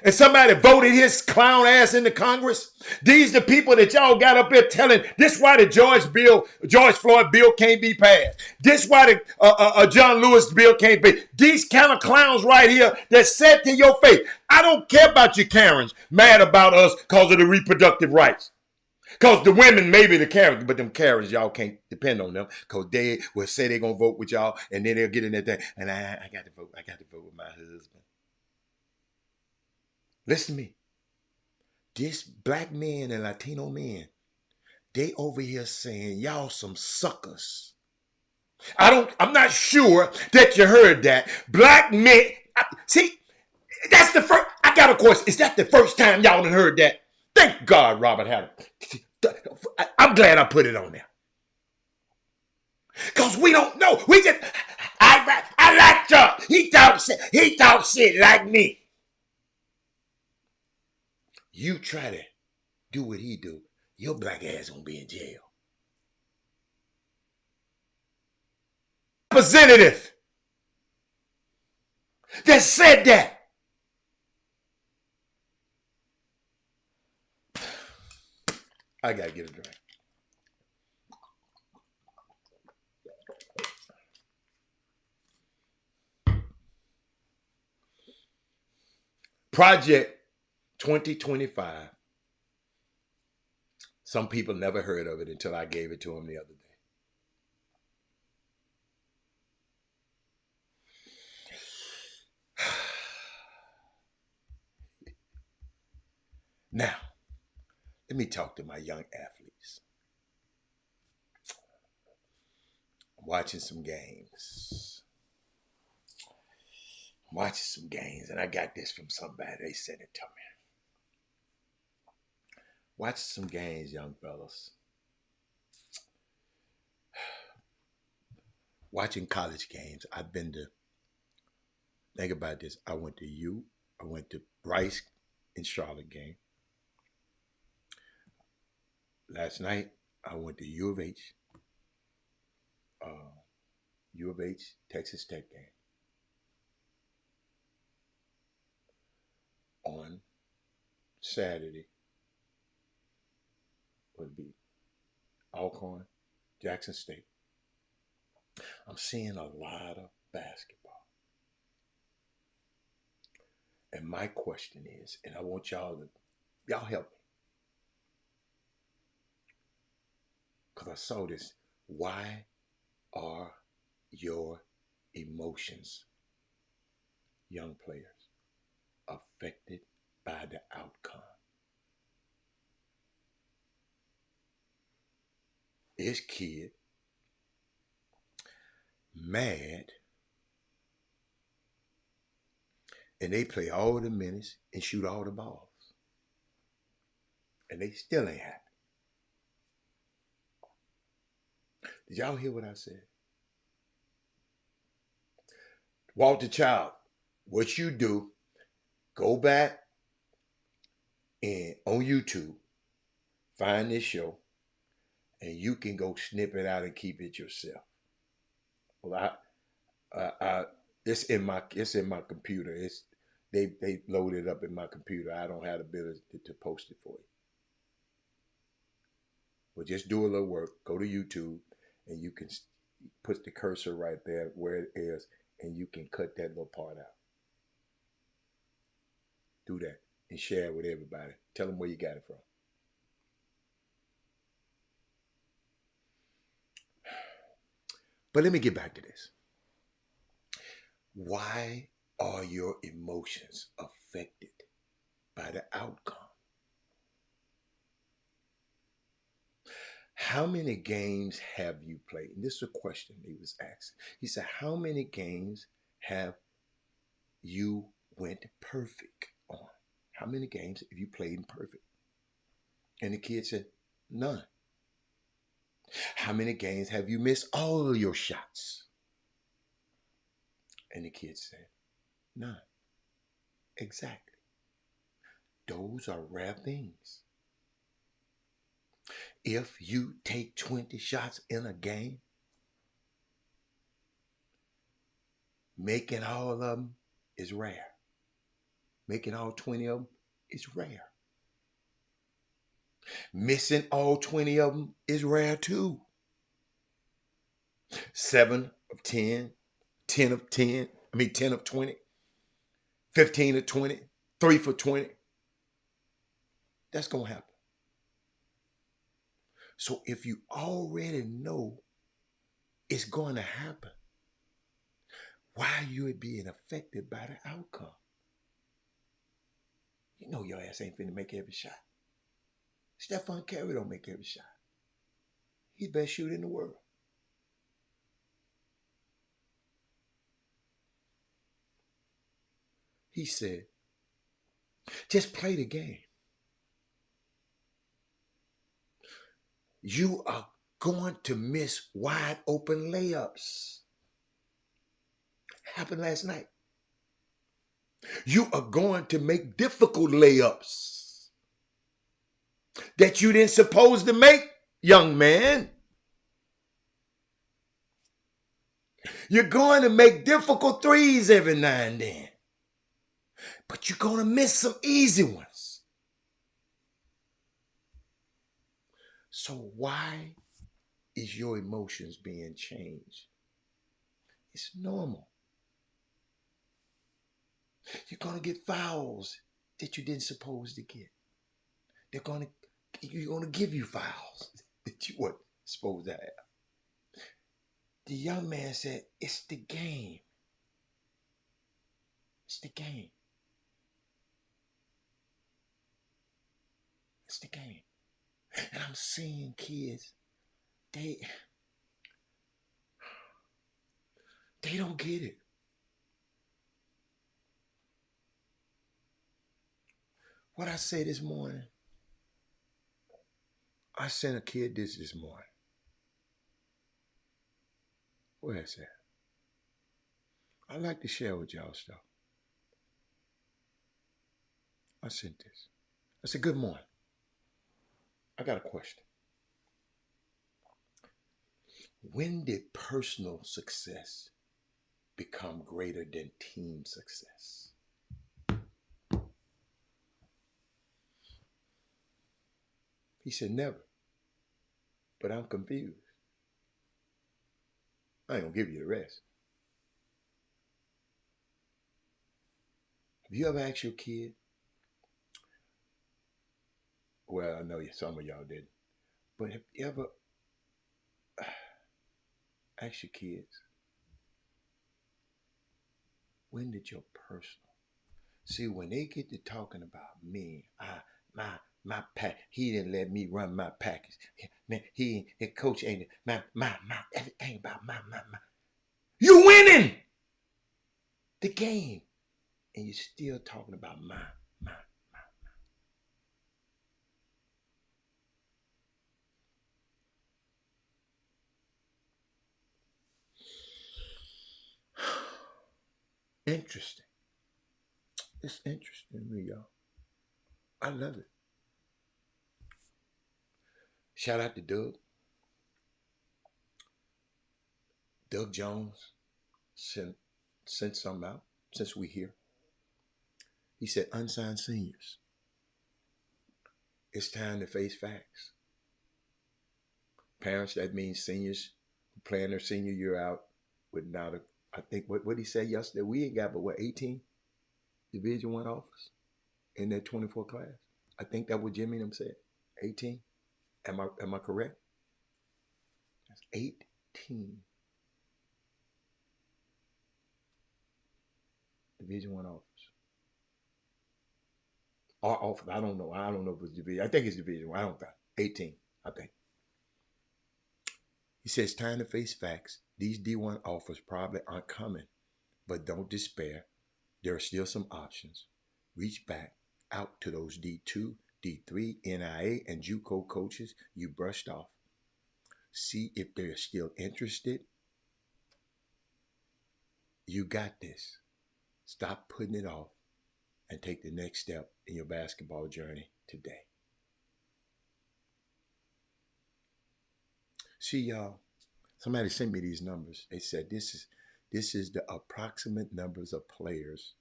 And somebody voted his clown ass into Congress. These the people that y'all got up there telling this why the George Floyd bill can't be passed. This why the John Lewis bill can't be. These kind of clowns right here that said to your face, I don't care about you Karens mad about us because of the reproductive rights. Because the women maybe the Karens, but them Karens, y'all can't depend on them because they will say they're going to vote with y'all and then they'll get in that thing. And I got to vote. I got to vote with my husband. Listen to me. This black men and Latino men, they over here saying y'all some suckers. I'm not sure that you heard that. Black men, see, that's the first, I got a question. Is that the first time y'all done heard that? Thank God Robert had it. I'm glad I put it on there. Because we don't know. We just, I like Chuck. He talk shit like me. You try to do what he do, your black ass gonna be in jail. Representative that said that. I gotta get a drink. Project 2025. Some people never heard of it until I gave it to them the other day. Now, let me talk to my young athletes. I'm watching some games. And I got this from somebody. They sent it to me. Watch some games, young fellas. Watching college games. I've been to, think about this. I went to Bryce and Charlotte game. Last night, I went to U of H, Texas Tech game. On Saturday, would be Alcorn, Jackson State. I'm seeing a lot of basketball. And my question is, and I want y'all help me. Because I saw this. Why are your emotions, young players, affected by the outcome? This kid mad and they play all the minutes and shoot all the balls. And they still ain't happy. Did y'all hear what I said? Walter Child, what you do, go back and on YouTube, find this show, and you can go snip it out and keep it yourself. Well, it's in my computer. They loaded it up in my computer. I don't have the ability to post it for you. But just do a little work. Go to YouTube, and you can put the cursor right there where it is, and you can cut that little part out. Do that and share it with everybody. Tell them where you got it from. But let me get back to this. Why are your emotions affected by the outcome? How many games have you played? And this is a question he was asked. He said, how many games have you went perfect on? How many games have you played perfect? And the kid said, none. How many games have you missed all of your shots? And the kid said, none. Exactly. Those are rare things. If you take 20 shots in a game, making all of them is rare. Making all 20 of them is rare. Missing all 20 of them is rare too. 7 of 10, 10 of 10, 10 of 20, 15 of 20, 3 for 20. That's going to happen. So if you already know it's going to happen, why are you being affected by the outcome? You know your ass ain't finna make every shot. Stephon Curry don't make every shot. He's the best shooter in the world. He said, just play the game. You are going to miss wide open layups. Happened last night. You are going to make difficult layups that you didn't supposed to make, young man. You're going to make difficult threes every now and then, but you're going to miss some easy ones. So why is your emotions being changed? It's normal. You're going to get fouls that you didn't supposed to get. You're going to give you fouls that you weren't supposed to have. The young man said, it's the game. It's the game. It's the game. And I'm seeing kids, they don't get it. What I say this morning, I sent a kid this morning. Where is that? I like to share with y'all stuff. I sent this. I said, good morning. I got a question. When did personal success become greater than team success? He said, never. But I'm confused. I ain't gonna give you the rest. Have you ever asked your kid? Well, I know some of y'all didn't. But have you ever asked your kids, when did your personal? See, when they get to talking about me, my pack, he didn't let me run my package. Man, he coach ain't my everything about my. You winning the game, and you're still talking about my. Interesting. It's interesting to me, y'all. I love it. Shout out to Doug. Doug Jones sent something out since we here. He said, unsigned seniors, it's time to face facts. Parents, that means seniors who plan their senior year out with not a, I think, what he said yesterday, we ain't got but 18 Division I offers in that 24 class. I think that what Jimmy and them said, 18. Am I correct? That's 18 Division I offers. I don't know. I don't know if it's division. I think it's division. I don't think. 18, I think. He says, time to face facts. These D1 offers probably aren't coming, but don't despair. There are still some options. Reach back out to those D2, D3, NIA, and JUCO coaches you brushed off. See if they're still interested. You got this. Stop putting it off and take the next step in your basketball journey today. See, y'all, somebody sent me these numbers. They said this is the approximate numbers of players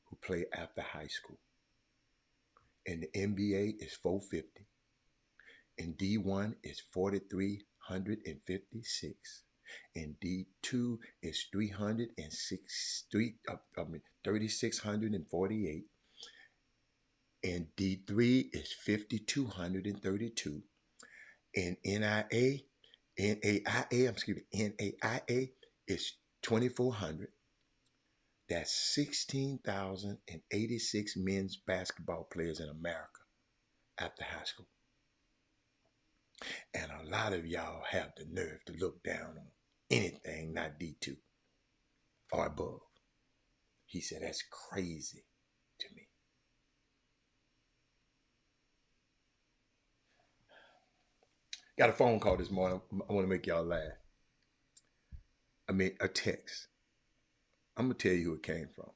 who play after high school. In the NBA is 450. In D1 is 4,356. In D2 is 3,648. In D3 is 5,232. In NAIA is 2,400. That's 16,086 men's basketball players in America after high school. And a lot of y'all have the nerve to look down on anything not D2 or above. He said, that's crazy to me. Got a phone call this morning. I want to make y'all laugh. I mean, a text. I'm going to tell you who it came from.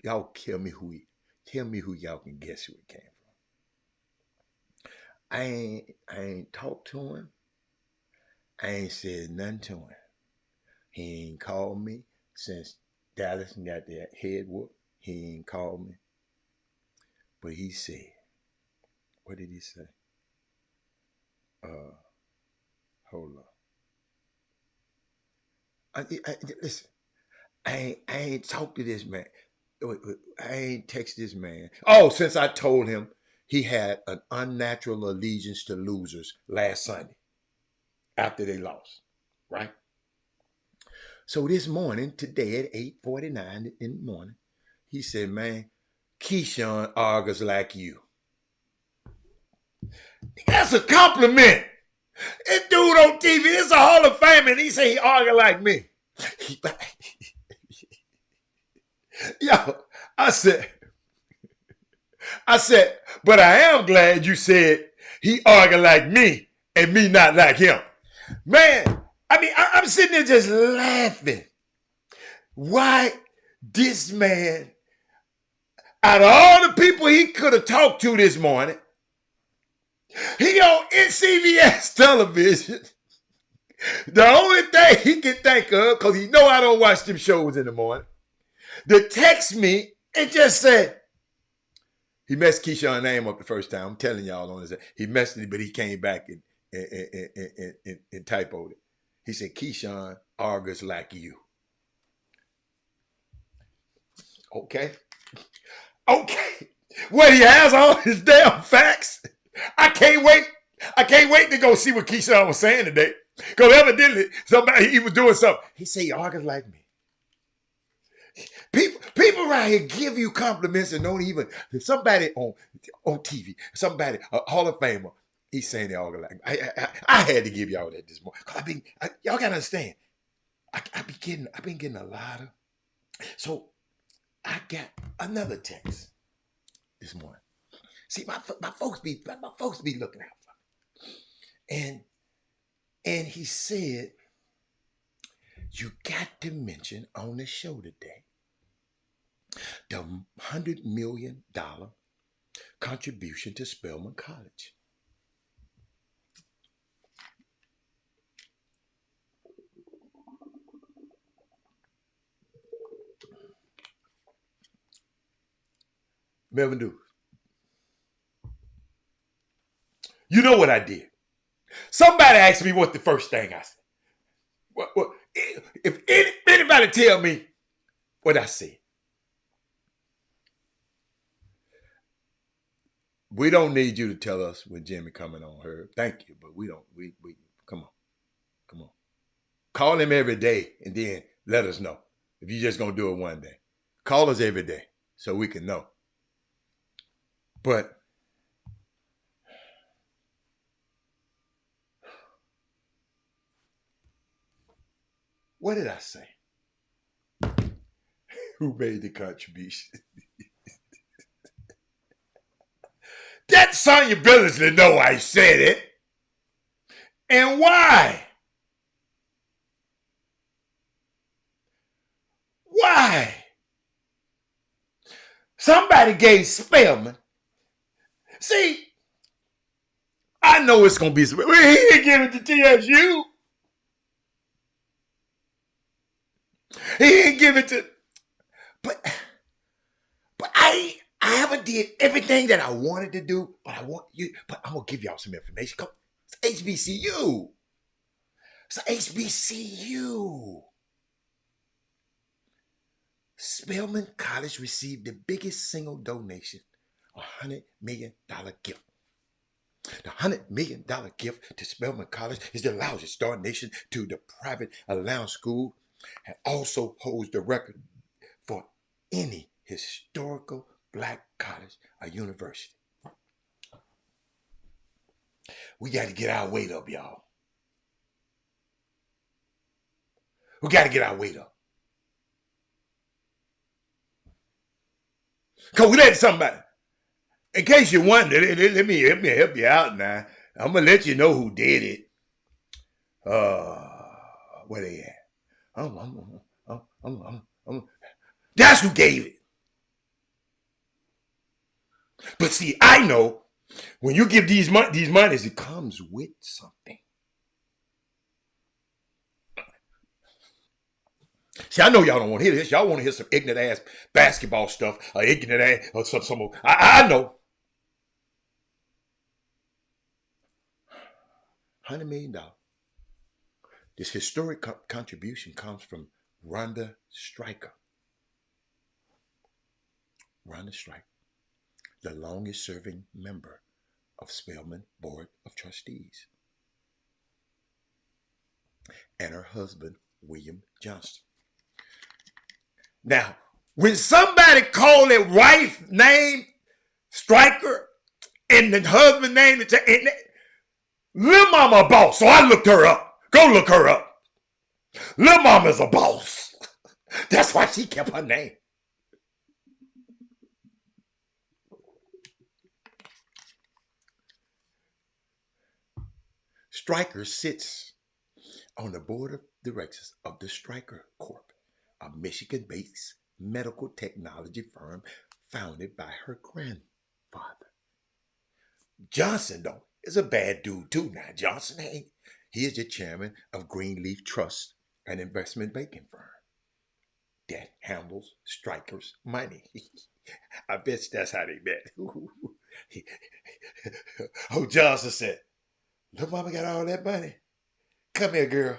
Y'all tell me who y'all can guess who it came from. I ain't talked to him. I ain't said nothing to him. He ain't called me since Dallas got that head whoop. He ain't called me. But he said, what did he say? Hold on. Listen, I ain't talked to this man. I ain't texted this man. Oh, since I told him he had an unnatural allegiance to losers last Sunday after they lost, right? So this morning, today at 8:49 in the morning, he said, man, Keyshawn argues like you. That's a compliment. This dude on TV, this is a Hall of Famer, and he said he argued like me. Yo, I said, but I am glad you said he argued like me and me not like him. Man, I mean, I'm sitting there just laughing. Why this man, out of all the people he could have talked to this morning, he on CBS television. The only thing he can think of, because he know I don't watch them shows in the morning, to text me and just said, he messed Keyshawn's name up the first time. I'm telling y'all on his, he messed it, but he came back and typoed it. He said, Keyshawn argues like you. Okay. Well, he has all his damn facts. I can't wait to go see what Keyshawn was saying today. Because evidently, he was doing something. He said he argues like me. People around here give you compliments and don't even, somebody on TV, somebody, a Hall of Famer, he's saying they argue like me. I had to give y'all that this morning. Y'all got to understand, I've been getting a lot of, so I got another text this morning. See, my folks be looking out for me. And he said, you got to mention on the show today the $100 million contribution to Spelman College. Melvin Dukes. You know what I did. Somebody asked me what the first thing I said. Well, if anybody tell me what I said. We don't need you to tell us when Jimmy coming on, Herb. Thank you, but we don't. We come on. Call him every day and then let us know if you're just gonna do it one day. Call us every day so we can know. But what did I say? Who made the contribution? That Sonya Billingsley know I said it. And why? Why? Somebody gave Spellman. See, I know it's going to be some. He didn't give it to TSU. He didn't give it to. But I haven't did everything that I wanted to do. But I'm gonna give y'all some information. Come, it's HBCU. It's HBCU. Spelman College received the biggest single donation, $100 million gift. The $100 million gift to Spelman College is the largest donation to the private allowance school and also holds the record for any historical black college or university. We got to get our weight up, y'all. We got to get our weight up. Because we let somebody, in case you wonder, let me help you out now. I'm going to let you know who did it. Where they at? That's who gave it. But see, I know when you give these monies, it comes with something. See, I know y'all don't want to hear this. Y'all want to hear some ignorant ass basketball stuff, or ignorant ass, or some. I know. $100 million. This historic contribution comes from Rhonda Stryker. Rhonda Stryker, the longest serving member of Spelman Board of Trustees, and her husband, William Johnston. Now, when somebody called their wife name Stryker and the husband name, Lil Mama a boss, so I looked her up. Go look her up. Lil Mama's a boss. That's why she kept her name. Stryker sits on the board of directors of the Stryker Corp, a Michigan-based medical technology firm founded by her grandfather. Johnson, though, is a bad dude too. Now, Johnson ain't. He is the chairman of Greenleaf Trust, an investment banking firm that handles Stryker's money. I bet that's how they met. Oh, Johnson said, "Look, Mama got all that money. Come here, girl."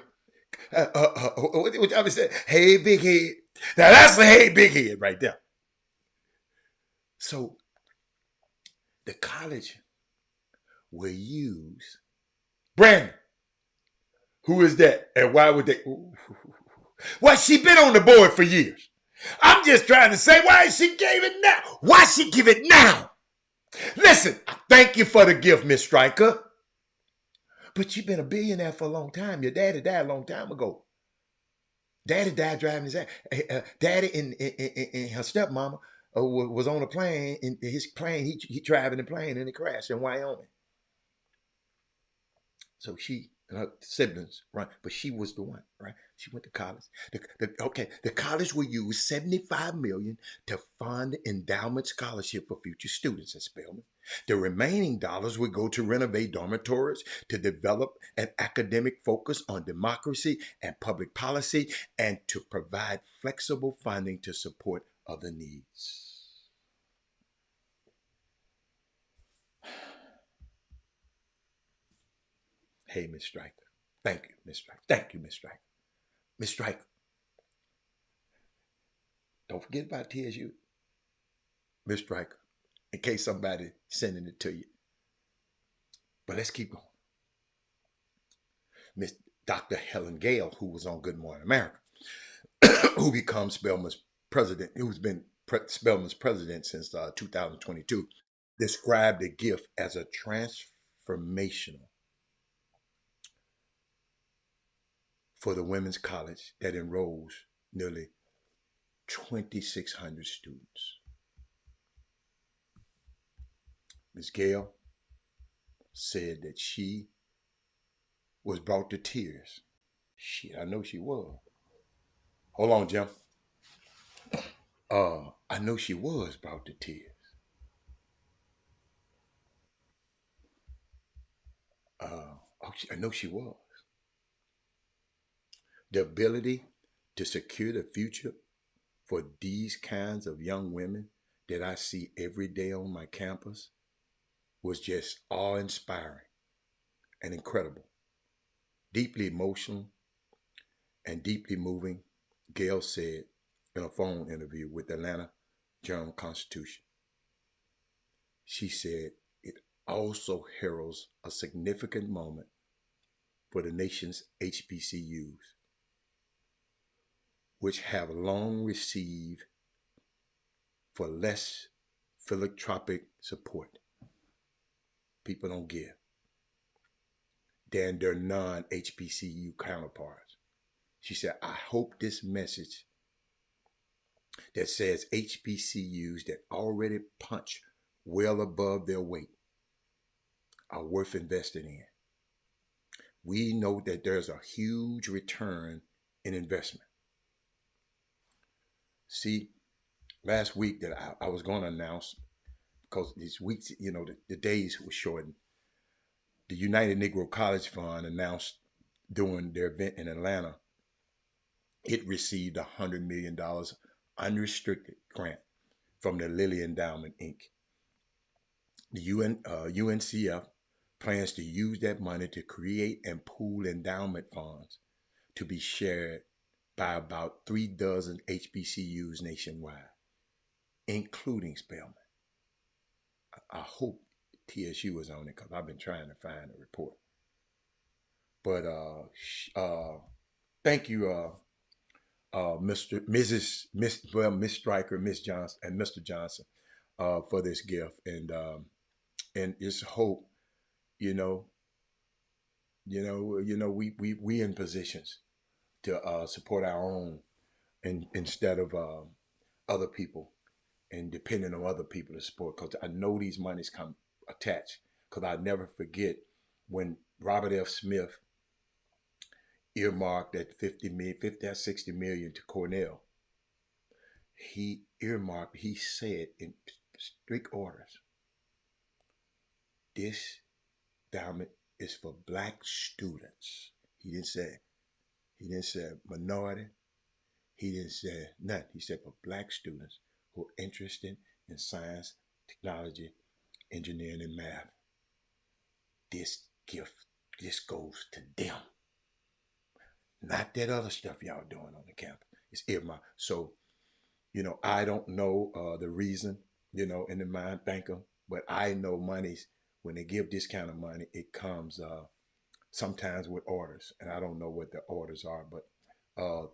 What y'all said? Hey, big head. Now that's the hey, big head right there. So the college will use Brandon. Who is that? And why would they? Well, she been on the board for years. I'm just trying to say, why she gave it now? Why she give it now? Listen, thank you for the gift, Miss Stryker. But you've been a billionaire for a long time. Your daddy died a long time ago. Daddy died driving his ass. Daddy and her stepmama was on a plane. In his plane, he driving the plane and it crashed in Wyoming. So she and her siblings, right? But she was the one, right? She went to college. The college will use $75 million to fund endowment scholarship for future students at Spelman. The remaining dollars will go to renovate dormitories, to develop an academic focus on democracy and public policy, and to provide flexible funding to support other needs. Hey, Miss Stryker. Thank you, Miss Stryker. Thank you, Miss Stryker. Miss Stryker. Don't forget about TSU. Miss Stryker, in case somebody sending it to you. But let's keep going. Miss Dr. Helen Gale, who was on Good Morning America, who becomes Spelman's president, who's been Spelman's president since 2022, described the gift as a transformational for the women's college that enrolls nearly 2,600 students. Miss Gail said that she was brought to tears. Shit, I know she was. Hold on, Jim. I know she was brought to tears. I know she was. The ability to secure the future for these kinds of young women that I see every day on my campus was just awe-inspiring and incredible, deeply emotional and deeply moving, Gail said in a phone interview with the Atlanta Journal-Constitution. She said it also heralds a significant moment for the nation's HBCUs, which have long received for less philanthropic support. People don't give than their non-HBCU counterparts. She said, I hope this message that says HBCUs that already punch well above their weight are worth investing in. We know that there's a huge return in investment. See, last week that I was going to announce, because these weeks, the days were shortened, the United Negro College Fund announced during their event in Atlanta, it received $100 million unrestricted grant from the Lilly Endowment, Inc. The UNCF plans to use that money to create and pool endowment funds to be shared by about 3 dozen HBCUs nationwide, including Spelman. I hope TSU is on it because I've been trying to find a report. But thank you, Miss Stryker, Miss Johnson, and Mr. Johnson, for this gift, and just hope, we in positions to support our own, instead of other people and depending on other people to support. Because I know these monies come attached. Because I never forget when Robert F. Smith earmarked that 50 or 60 million to Cornell. He said in strict orders, this endowment is for black students. He didn't say minority. He didn't say nothing. He said for black students who are interested in science, technology, engineering, and math. This goes to them. Not that other stuff y'all doing on the campus. It's earmarked. So, I don't know the reason, in the mind, thank them. But I know monies, when they give this kind of money, it comes sometimes with orders. And I don't know what the orders are, but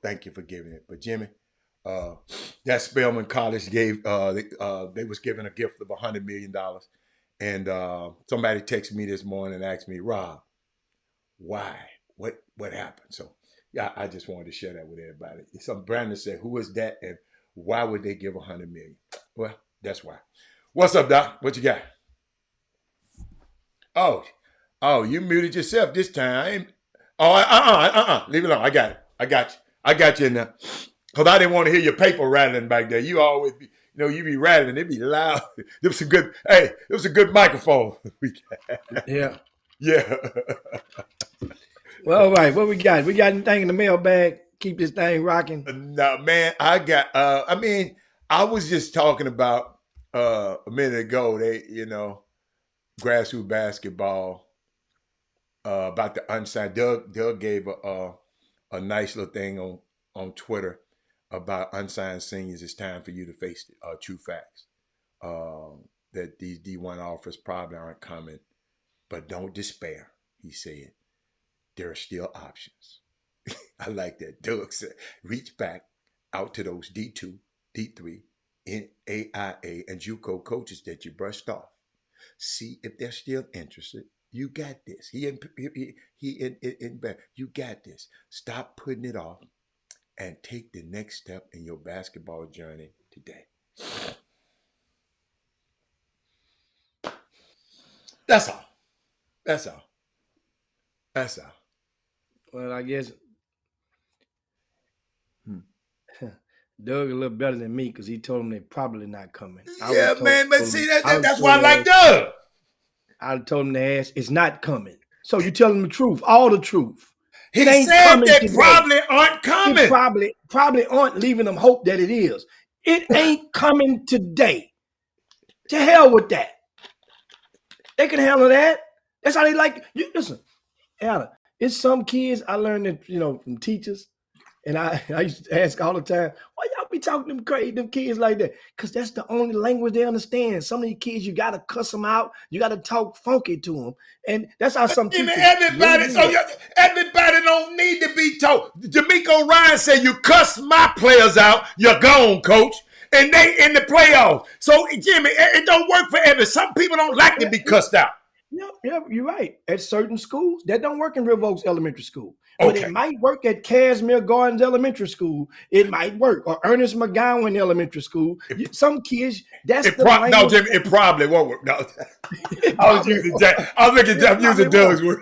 thank you for giving it. But Jimmy, that Spelman College gave, they was given a gift of $100 million. And somebody texted me this morning and asked me, Rob, why? What happened? So, yeah, I just wanted to share that with everybody. Some Brandon said, who is that? And why would they give $100 million? Well, that's why. What's up, Doc? What you got? Oh, you muted yourself this time. Leave it alone. I got it. I got you in there. Because I didn't want to hear your paper rattling back there. You always be, you be rattling. It be loud. It was a good microphone. Yeah. Yeah. Well, all right. What we got? We got anything in the mailbag? Keep this thing rocking. No, man, I got, I was just talking about a minute ago, grassroots basketball, about the unsigned. Doug gave a nice little thing on Twitter about unsigned seniors. It's time for you to face true facts. That these D1 offers probably aren't coming, but don't despair, he said. There are still options. I like that. Doug said, reach back out to those D2, D3, AIA, and JUCO coaches that you brushed off. See if they're still interested. You got this. You got this. Stop putting it off and take the next step in your basketball journey today. That's all. That's all. That's all. Well, I guess Doug a little better than me because he told him they're probably not coming. Yeah, man. But see, that's why I like Doug. Doug. I told him to ask, it's not coming. So you tell him the truth, all the truth. It He ain't said coming they today. probably aren't It coming. probably aren't leaving them hope that it is. It ain't coming today. To hell with that. They can handle that. That's how they like you. Listen, Anna, it's some kids I learned that, from teachers. And I used to ask all the time, why y'all be talking to them crazy, them kids like that? Because that's the only language they understand. Some of these kids, you got to cuss them out. You got to talk funky to them. And that's how some teachers Everybody, everybody don't need to be told. D'Amico Ryan said, you cuss my players out, you're gone, coach. And they in the playoffs. So, Jimmy, it don't work for everybody. Some people don't like to be cussed out. Yeah, you're right. At certain schools, that don't work in River Oaks Elementary School. Okay. But it might work at Casimir Gardens Elementary School. It might work. Or Ernest McGowan Elementary School. Some kids, that's the language. No, Jimmy, it probably won't work. No. I was using Doug's word.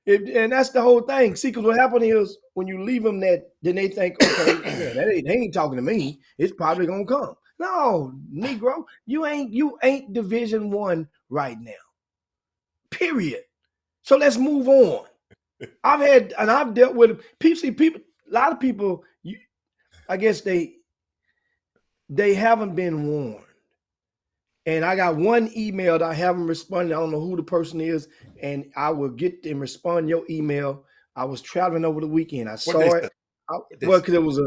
And that's the whole thing. See, because what happened is when you leave them that, then they think, okay, they ain't talking to me. It's probably gonna come. No, Negro, you ain't Division I right now. Period. So let's move on. I've dealt with people. A lot of people, I guess they haven't been warned. And I got one email that I haven't responded. I don't know who the person is, and I will get and respond your email. I was traveling over the weekend. I saw it. Because it was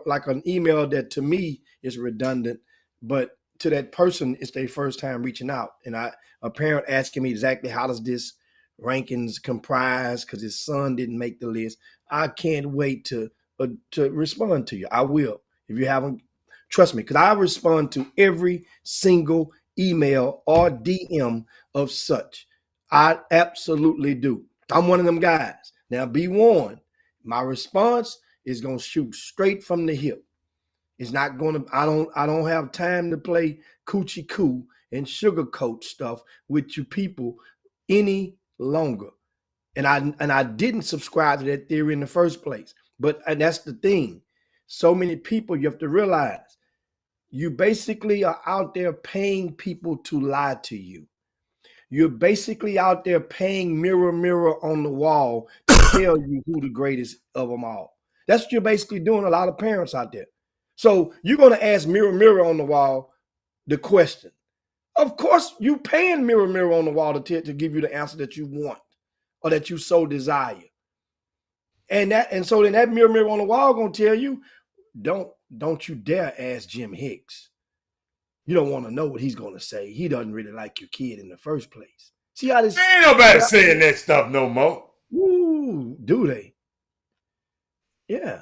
like an email that to me is redundant, but to that person, it's their first time reaching out. And a parent asking me exactly how does this rankings comprise because his son didn't make the list. I can't wait to respond to you. I will. If you haven't, trust me, because I respond to every single email or DM of such. I absolutely do. I'm one of them guys. Now be warned, my response is going to shoot straight from the hip. It's not going to, I don't have time to play coochie coo and sugarcoat stuff with you people any longer. And I didn't subscribe to that theory in the first place. But that's the thing. So many people, you have to realize, you basically are out there paying people to lie to you. You're basically out there paying mirror, mirror on the wall to tell you who the greatest of them all. That's what you're basically doing, a lot of parents out there. So you're going to ask mirror, mirror on the wall the question. Of course, you paying mirror, mirror on the wall to give you the answer that you want or that you so desire. And so then that mirror, mirror on the wall going to tell you, don't you dare ask Jim Hicks. You don't want to know what he's going to say. He doesn't really like your kid in the first place. See how this... Ain't nobody saying that stuff no more. Ooh, do they? Yeah.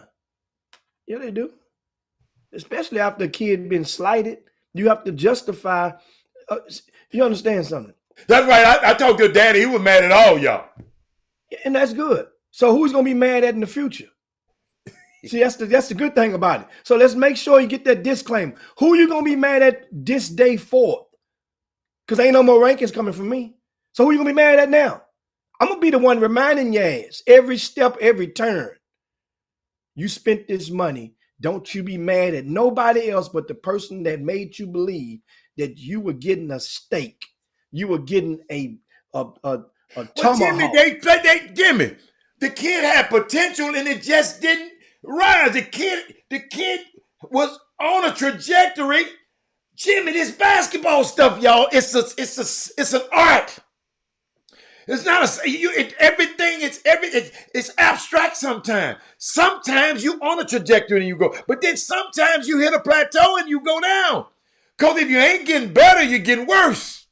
Yeah, they do. Especially after a kid been slighted. You have to justify... you understand something? That's right. I talked to Daddy. He was mad at all y'all. And that's good. So who's going to be mad at in the future? See, that's the good thing about it. So let's make sure you get that disclaimer. Who you going to be mad at this day for? Because ain't no more rankings coming from me. So who you going to be mad at now? I'm going to be the one reminding your ass every step, every turn. You spent this money. Don't you be mad at nobody else but the person that made you believe that you were getting a steak. You were getting a tomahawk. Jimmy, Jimmy, the kid had potential and it just didn't rise. The kid was on a trajectory. Jimmy, this basketball stuff, y'all, it's an art. It's not it's abstract sometimes. Sometimes you on a trajectory and you go, but then sometimes you hit a plateau and you go down. Because if you ain't getting better, you're getting worse.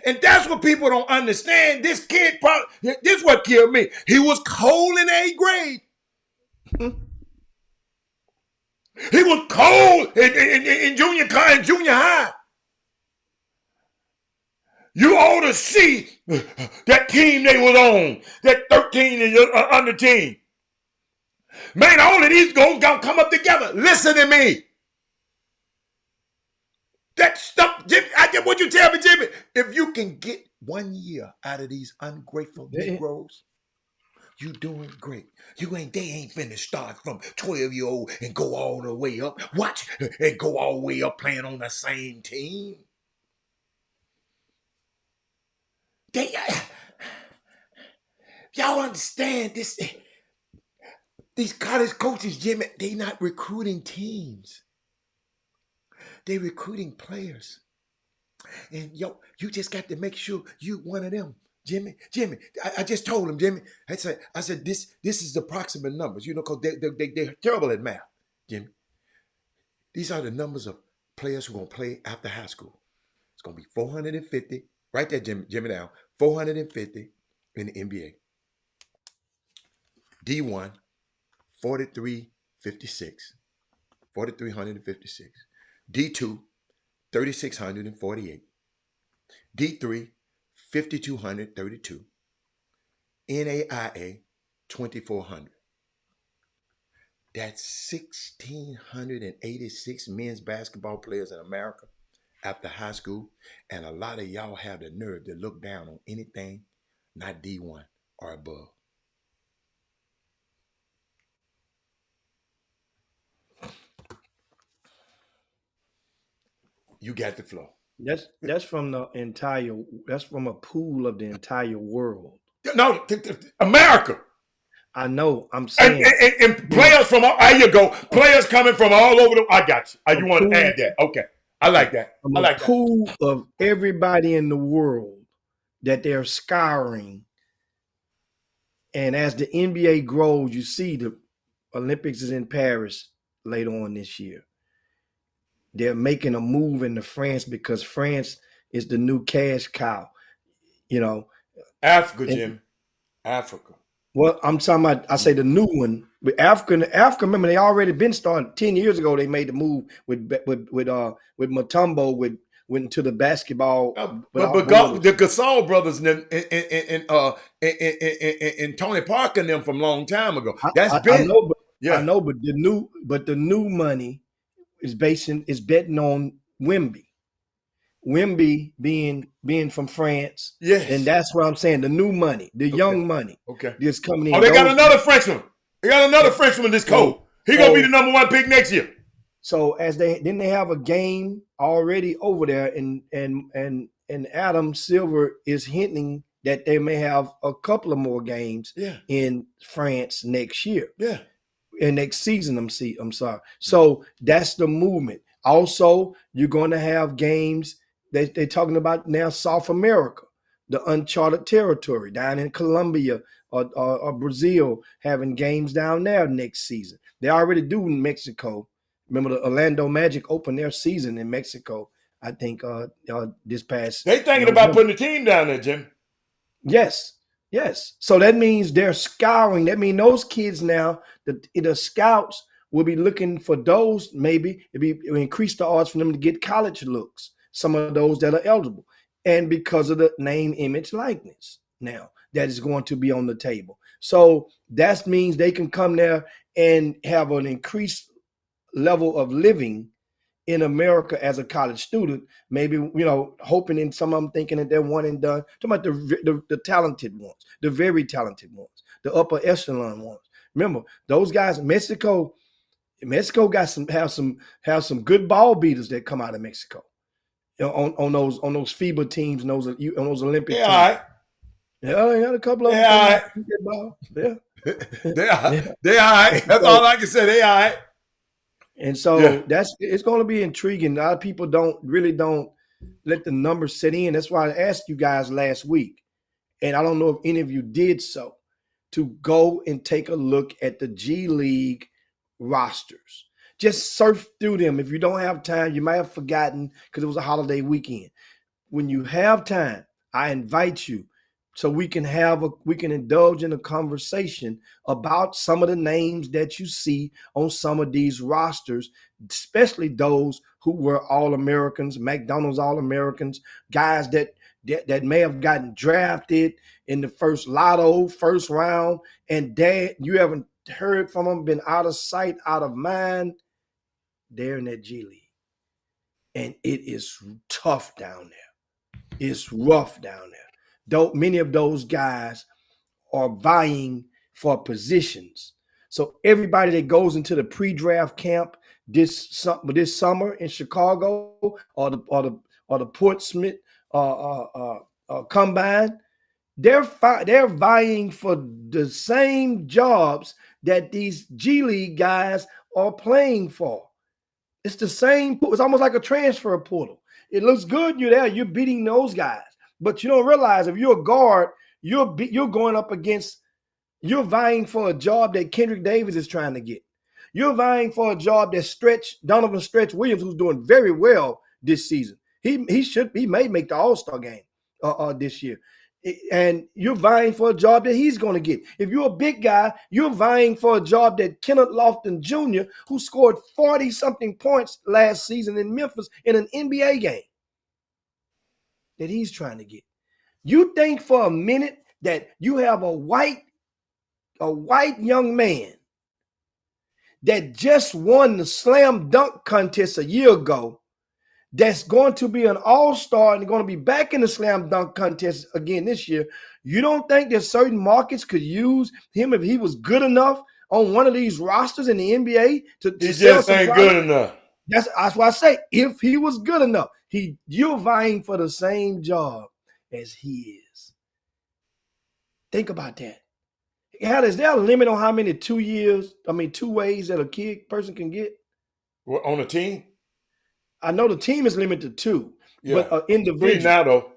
And that's what people don't understand. This kid, this is what killed me. He was cold in 8th grade. He was cold in junior high. You ought to see that team they was on, that 13 and under team. Man, all of these goals gonna come up together. Listen to me. That stuff, Jimmy, I get what you tell me, Jimmy. If you can get 1 year out of these ungrateful Negroes, you doing great. They ain't finna start from 12-year-old and go all the way up. Watch and go all the way up playing on the same team. Y'all understand this? These college coaches, Jimmy, they not recruiting teams. They recruiting players. And you just got to make sure you one of them. Jimmy, I just told him, Jimmy. I said this is the approximate numbers, because they're terrible at math, Jimmy. These are the numbers of players who are going to play after high school. It's going to be 450. Write that, Jimmy, down. 450 in the NBA. D1, 4356. 4,356. D2, 3,648. D3, 5,232. NAIA, 2,400. That's 1,686 men's basketball players in America after high school. And a lot of y'all have the nerve to look down on anything not D1 or above. You got the flow. That's from the entire. That's from a pool of the entire world. No, America. I know. I'm saying. And players from there you go. Players coming from all over the. I got you. You want to add that? Okay, I like that. I like that. Pool of everybody in the world that they're scouring. And as the NBA grows, you see the Olympics is in Paris later on this year. They're making a move into France because France is the new cash cow. Africa, Jim. Africa. Well, I'm talking about, I say the new one. But Africa, remember, they already been started 10 years ago. They made the move with Mutombo, went into the basketball. But the Gasol brothers and Tony Parker and them from a long time ago. That's big. I know, but the new money is betting on Wemby. Wemby being from France. Yes. And that's what I'm saying. The new money, the young money. Okay. Is coming in. Oh, they got another Frenchman. This Cole. He gonna be the number 1 pick next year. So they have a game already over there, and Adam Silver is hinting that they may have a couple of more games in France next year. Yeah. And next season, I'm sorry. So that's the movement. Also, you're going to have games that they're talking about now, South America, the uncharted territory down in Colombia or Brazil, having games down there next season. They already do in Mexico. Remember, the Orlando Magic opened their season in Mexico, I think, this past. They thinking about putting a team down there, Jim. Yes. So that means they're scouring. That means those kids now, the scouts will be looking for those. Maybe it will increase the odds for them to get college looks. Some of those that are eligible, and because of the name, image, likeness, now that is going to be on the table. So that means they can come there and have an increased level of living in America as a college student, maybe, hoping, and some of them thinking that they're one and done. Talking about the talented ones, the very talented ones, the upper echelon ones. Remember, those guys, Mexico got have some good ball beaters that come out of Mexico. On those FIBA teams, on those Olympic teams. All right. Yeah, I got a couple of them. Yeah. They all right. That's all I can say. They all right. And so it's going to be intriguing. A lot of people don't let the numbers set in. That's why I asked you guys last week, and I don't know if any of you did so, to go and take a look at the G League rosters. Just surf through them. If you don't have time, you might have forgotten because it was a holiday weekend. When you have time, I invite you so we can indulge in a conversation about some of the names that you see on some of these rosters, especially those who were All-Americans, McDonald's All-Americans, guys that may have gotten drafted in the first round, and you haven't heard from them, been out of sight, out of mind. They're in that G League. and it is tough down there. It's rough down there. Though many of those guys are vying for positions. So everybody that goes into the pre-draft camp this summer in Chicago or the Portsmouth combine, they're vying for the same jobs that these G League guys are playing for. It's the same. It's almost like a transfer portal. It looks good you're there. You're beating those guys, but you don't realize if you're a guard, you're going up against. You're vying for a job that Kendrick Davis is trying to get. You're vying for a job that Donovan Stretch Williams, who's doing very well this season. He may make the All-Star game this year. And you're vying for a job that he's going to get. If you're a big guy, you're vying for a job that Kenneth Lofton Jr., who scored 40-something points last season in Memphis in an NBA game, that he's trying to get. You think for a minute that you have a white young man that just won the slam dunk contest a year ago that's going to be an all-star and going to be back in the slam dunk contest again this year, you don't think that certain markets could use him if he was good enough on one of these rosters in the NBA to He just ain't good enough. That's why I say if he was good enough, you're vying for the same job as he is. Think about that. Is there a limit on how many 2 ways that a person can get? On a team? I know the team is limited to 2, yeah. But individual. It's 3 now, though.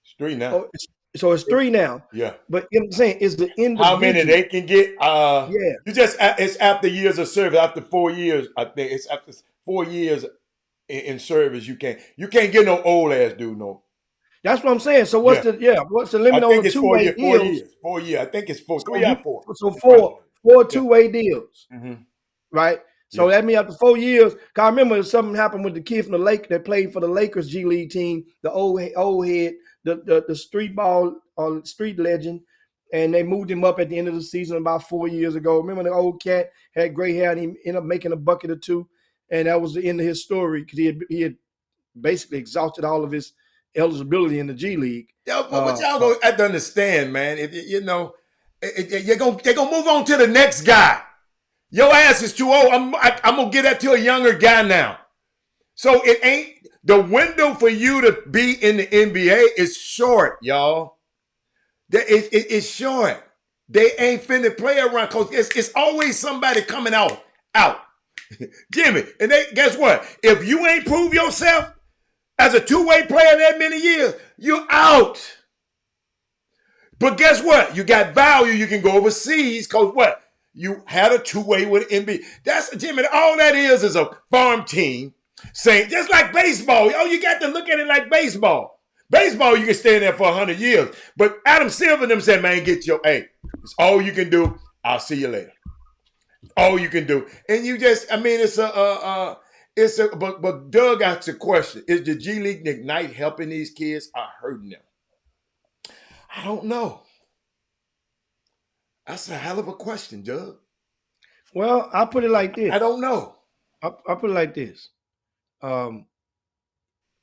It's 3 now. Oh, so it's 3 now. Yeah. But I'm saying is the individual. How many they can get? Yeah. It's after years of service. After 4 years, I think it's after 4 years in service. You can't get no old ass dude, no. That's what I'm saying. So what's the limit on the 2-way deals? 4 years. I think it's 4. 3 or 4. So four 2-way deals. Mm-hmm. Right? So that means after 4 years, because I remember something happened with the kid from the Lake that played for the Lakers G League team, the old head, the street ball street legend, and they moved him up at the end of the season about 4 years ago. Remember the old cat had gray hair and he ended up making a bucket or two, and that was the end of his story because he had basically exhausted all of his eligibility in the G League. But y'all gonna have to understand, man. If they're gonna move on to the next guy. Your ass is too old. I'm gonna get that to a younger guy now. So it ain't the window for you to be in the NBA is short, y'all. It's short. They ain't finna play around because it's always somebody coming out. Jimmy, and guess what? If you ain't prove yourself as a 2-way player that many years, you're out. But guess what? You got value. You can go overseas because what? You had a 2-way with NBA. That's Jimmy. All that is a farm team saying, just like baseball. Oh, you got to look at it like baseball. Baseball, you can stay in there for 100 years. But Adam Silver and them said, man, it's all you can do. I'll see you later. All you can do. And you just, but Doug asked a question. Is the G League Ignite helping these kids or hurting them? I don't know. That's a hell of a question, Doug. Well, I'll put it like this. I don't know. I'll put it like this. And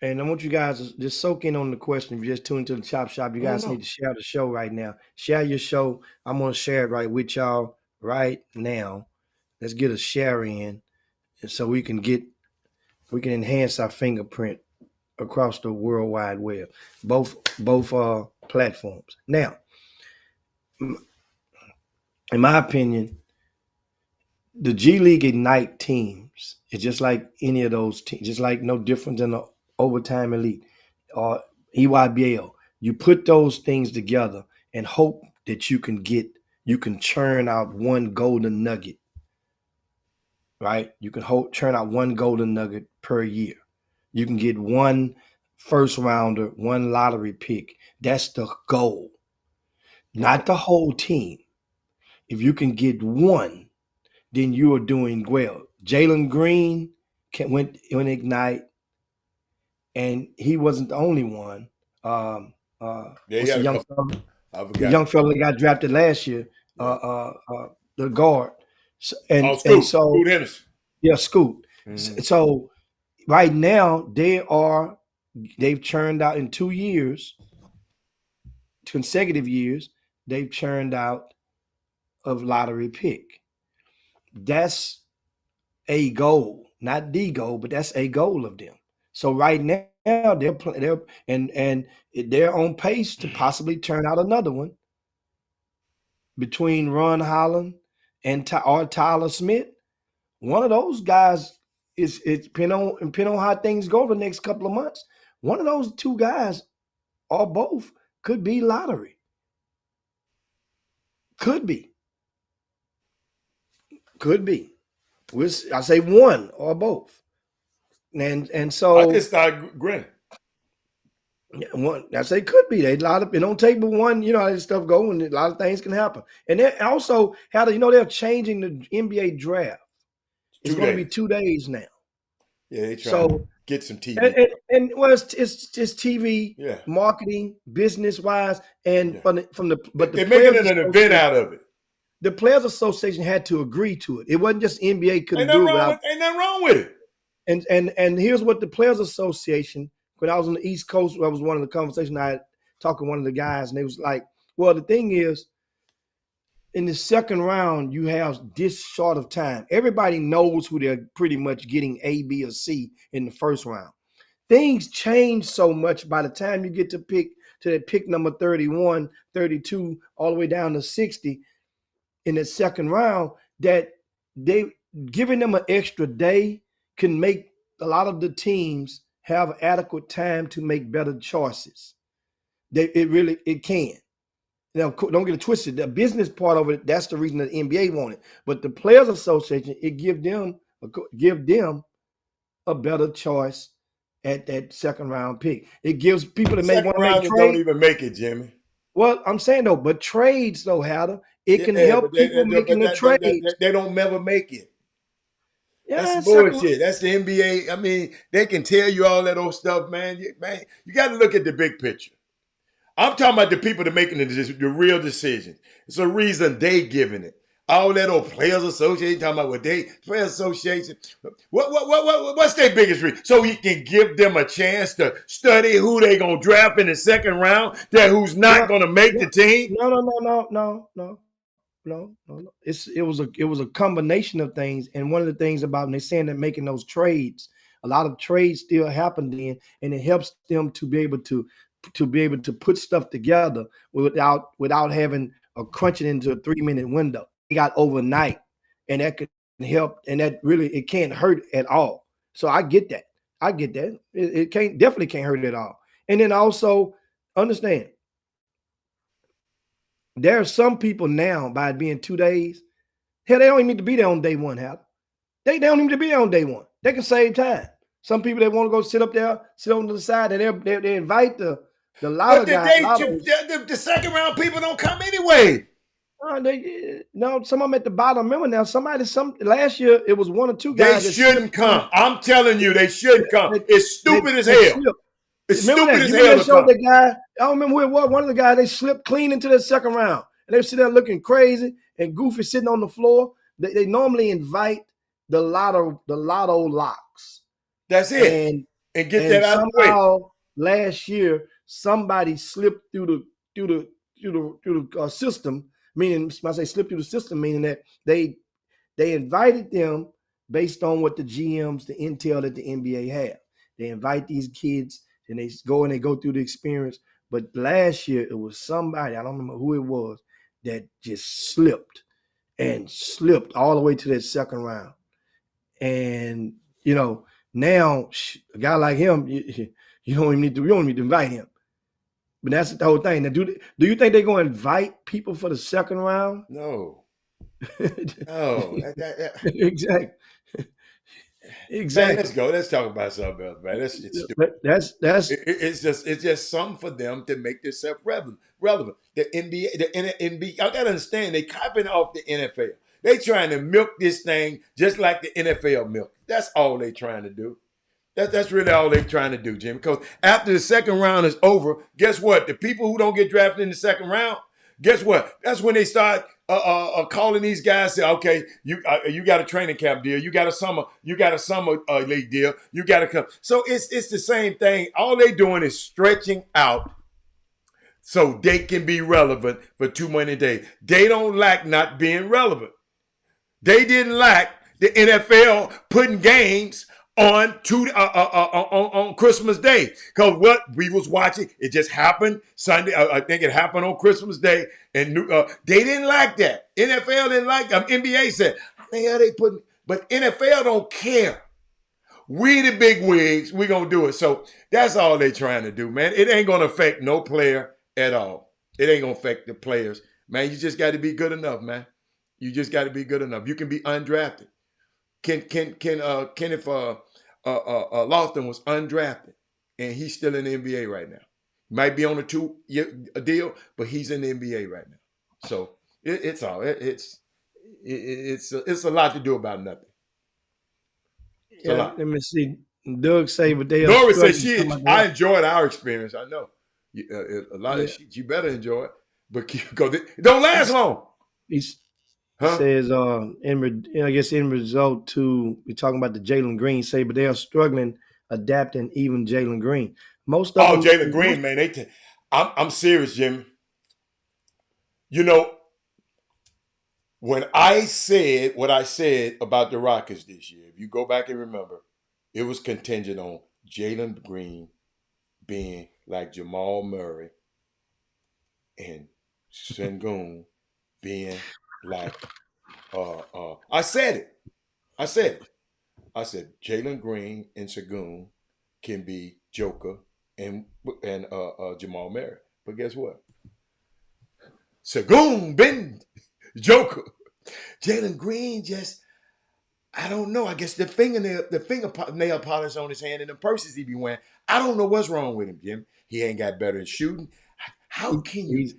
I want you guys to just soak in on the question. If you just tune into the Chop Shop, you guys need to share the show right now. Share your show. I'm going to share it right with y'all right now. Let's get a share in so we can enhance our fingerprint across the World Wide Web, both platforms. Now, in my opinion, the G League Ignite teams is just like any of those teams, just like no different than the Overtime Elite or EYBL. You put those things together and hope that you can churn out one golden nugget, right? You can churn out one golden nugget per year. You can get one first rounder, one lottery pick. That's the goal, not the whole team. If you can get one, then you are doing well. Jalen Green went Ignite, and he wasn't the only one. The young fella that got drafted last year, the guard, Scoot Henderson. Yeah, Scoot. Mm-hmm. So right now they've churned out in 2 years, consecutive years, they've churned out of lottery pick. That's a goal, not the goal, but that's a goal of them. So right now they're on pace to possibly turn out another one between Ron Holland and or Tyler Smith. One of those guys is depending on how things go the next couple of months. One of those two guys or both could be lottery. Could be. Could be. I say one or both. And so I just start grinning. one, I say could be. They a lot of it don't take but one, you know how this stuff go, and a lot of things can happen. And then also how they're changing the NBA draft. It's going to be 2 days now. Yeah, they trying to get some TV. And well, it's TV, Yeah. marketing, business wise, and Yeah. but they're making an event out of it. The Players Association had to agree to it. It wasn't just NBA couldn't Ain't do nothing it. Ain't nothing wrong with it. And here's what the Players Association, when I was on the East Coast, that was one of the conversations I had talking to one of the guys, and they was like, well, the thing is, in the second round, you have this short of time. Everybody knows who they're pretty much getting A, B, or C in the first round. Things change so much by the time you get to that pick number 31, 32, all the way down to 60 in the second round, that they giving them an extra day can make a lot of the teams have adequate time to make better choices. It can. Now, don't get it twisted. The business part of it, that's the reason that the NBA wanted. But the Players Association, it give them a better choice at that second round pick. It gives people that may want to make trades. Don't even make it, Jimmy. Well, I'm saying though, but trades though, Hatter, it can help people making the trades. They don't never make it. Yeah, that's bullshit. That's the NBA. I mean, they can tell you all that old stuff, man. You got to look at the big picture. I'm talking about the people that are making the real decisions. It's a reason they giving it. All that old Players Association talking about Players Association. What's their biggest reason? So he can give them a chance to study who they gonna draft in the second round, that who's not gonna make the team. No. It was a combination of things, and one of the things about when they're saying that making those trades, a lot of trades still happen then, and it helps them to be able to put stuff together without having a crunching into a 3-minute window. They got overnight, and that could help, and that really it can't hurt at all. So I get that. It definitely can't hurt at all. And then also understand, there are some people now, by it being 2 days, hell, they don't even need to be there on day one, Hal. They don't even need to be there on day one. They can save time. Some people that want to go sit up there, sit on the side, and they invite the lotto guy. The second round people don't come anyway. Some of them at the bottom. Remember now, last year it was one or two guys. They shouldn't come. I'm telling you, they shouldn't come. It's stupid as hell. It's stupid as hell to come. The guy, I don't remember who it was. One of the guys, they slipped clean into the second round, and they were sitting there looking crazy and goofy, sitting on the floor. They normally invite the lotto locks. That's it. And get that out of the way. Somehow last year, somebody slipped through the system. Meaning, when I say slip through the system, meaning that they invited them based on what the GMs, the intel that the NBA have. They invite these kids, and they go through the experience. But last year, it was somebody, I don't remember who it was, that just slipped all the way to that second round. And, now a guy like him, you don't even need to invite him. But that's the whole thing. Now, do you think they're going to invite people for the second round? No. No. Exactly. Man, let's go. Let's talk about something else, man. It's just something for them to make themselves relevant. The NBA, I gotta understand, they copying off the NFL. They trying to milk this thing just like the NFL milk. That's all they trying to do. That's really all they're trying to do, Jim. Because after the second round is over, guess what? The people who don't get drafted in the second round, guess what? That's when they start calling these guys, say, okay, you got a training camp deal, you got a summer league deal, you got to come. So it's the same thing. All they doing is stretching out so they can be relevant for 2 money a day. They don't lack not being relevant. They didn't lack the NFL putting games on on Christmas Day, because what we was watching, it just happened Sunday. I think it happened on Christmas Day, and they didn't like that. NFL didn't like that. NBA said, "How the hell they putting?" But NFL don't care. We the big wigs, we gonna do it. So that's all they trying to do, man. It ain't gonna affect no player at all. It ain't gonna affect the players, man. You just got to be good enough, man. You just got to be good enough. You can be undrafted. Kenneth Lofton was undrafted, and he's still in the NBA right now. Might be on a 2-year deal, but he's in the NBA right now. So it's a lot to do about nothing. It's a lot. Let me see. Doug say, but they Nora says I enjoyed our experience. I know a lot of shit. You better enjoy it, but it don't last long. Says I guess in result to we're talking about the Jalen Green say, but they are struggling adapting even Jalen Green. Most of them, Jalen Green, man. I'm serious, Jimmy. You know, when I said what I said about the Rockets this year, if you go back and remember, it was contingent on Jalen Green being like Jamal Murray and Sengun being like I said Jalen Green and Sengun can be Joker and Jamal Murray. But guess what? Sengun been Joker. Jalen Green just, I don't know. I guess the fingernail polish on his hand and the purses he be wearing. I don't know what's wrong with him, Jim. He ain't got better at shooting. How can you,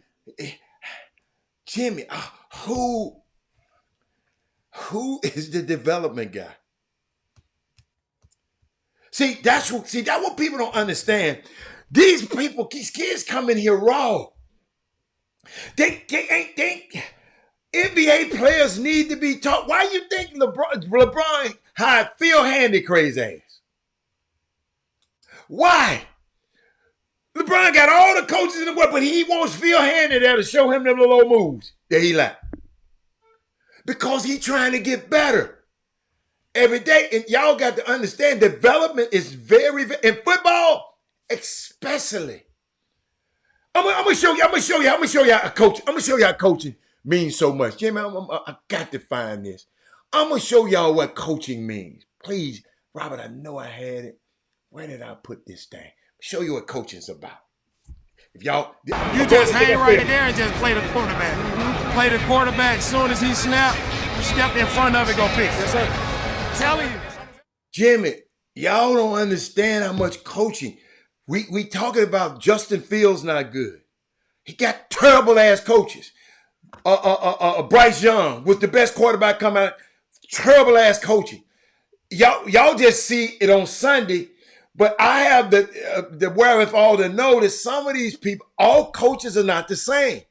Jimmy? Who is the development guy? See, that's what people don't understand. These kids come in here raw. They NBA players need to be taught. Why you think LeBron hired Phil Handy crazy ass? Why? LeBron got all the coaches in the world, but he wants Phil Handy there to show him them little old moves that he like. Because he trying to get better every day. And y'all got to understand, development is very, in football, especially. I'm gonna show you how coaching means so much. Jimmy, I got to find this. I'm gonna show y'all what coaching means. Please, Robert, I know I had it. Where did I put this thing? Show you what coaching's about. If y'all, you just hang right there and just play the quarterback. Mm-hmm. Play the quarterback. As soon as he snap, step in front of it, go pick. Yes, sir. I'm telling you, Jimmy, y'all don't understand how much coaching. We talking about Justin Fields not good. He got terrible ass coaches. Bryce Young was the best quarterback coming out. Terrible ass coaching. Y'all just see it on Sunday, but I have the wherewithal to know that some of these people, all coaches are not the same.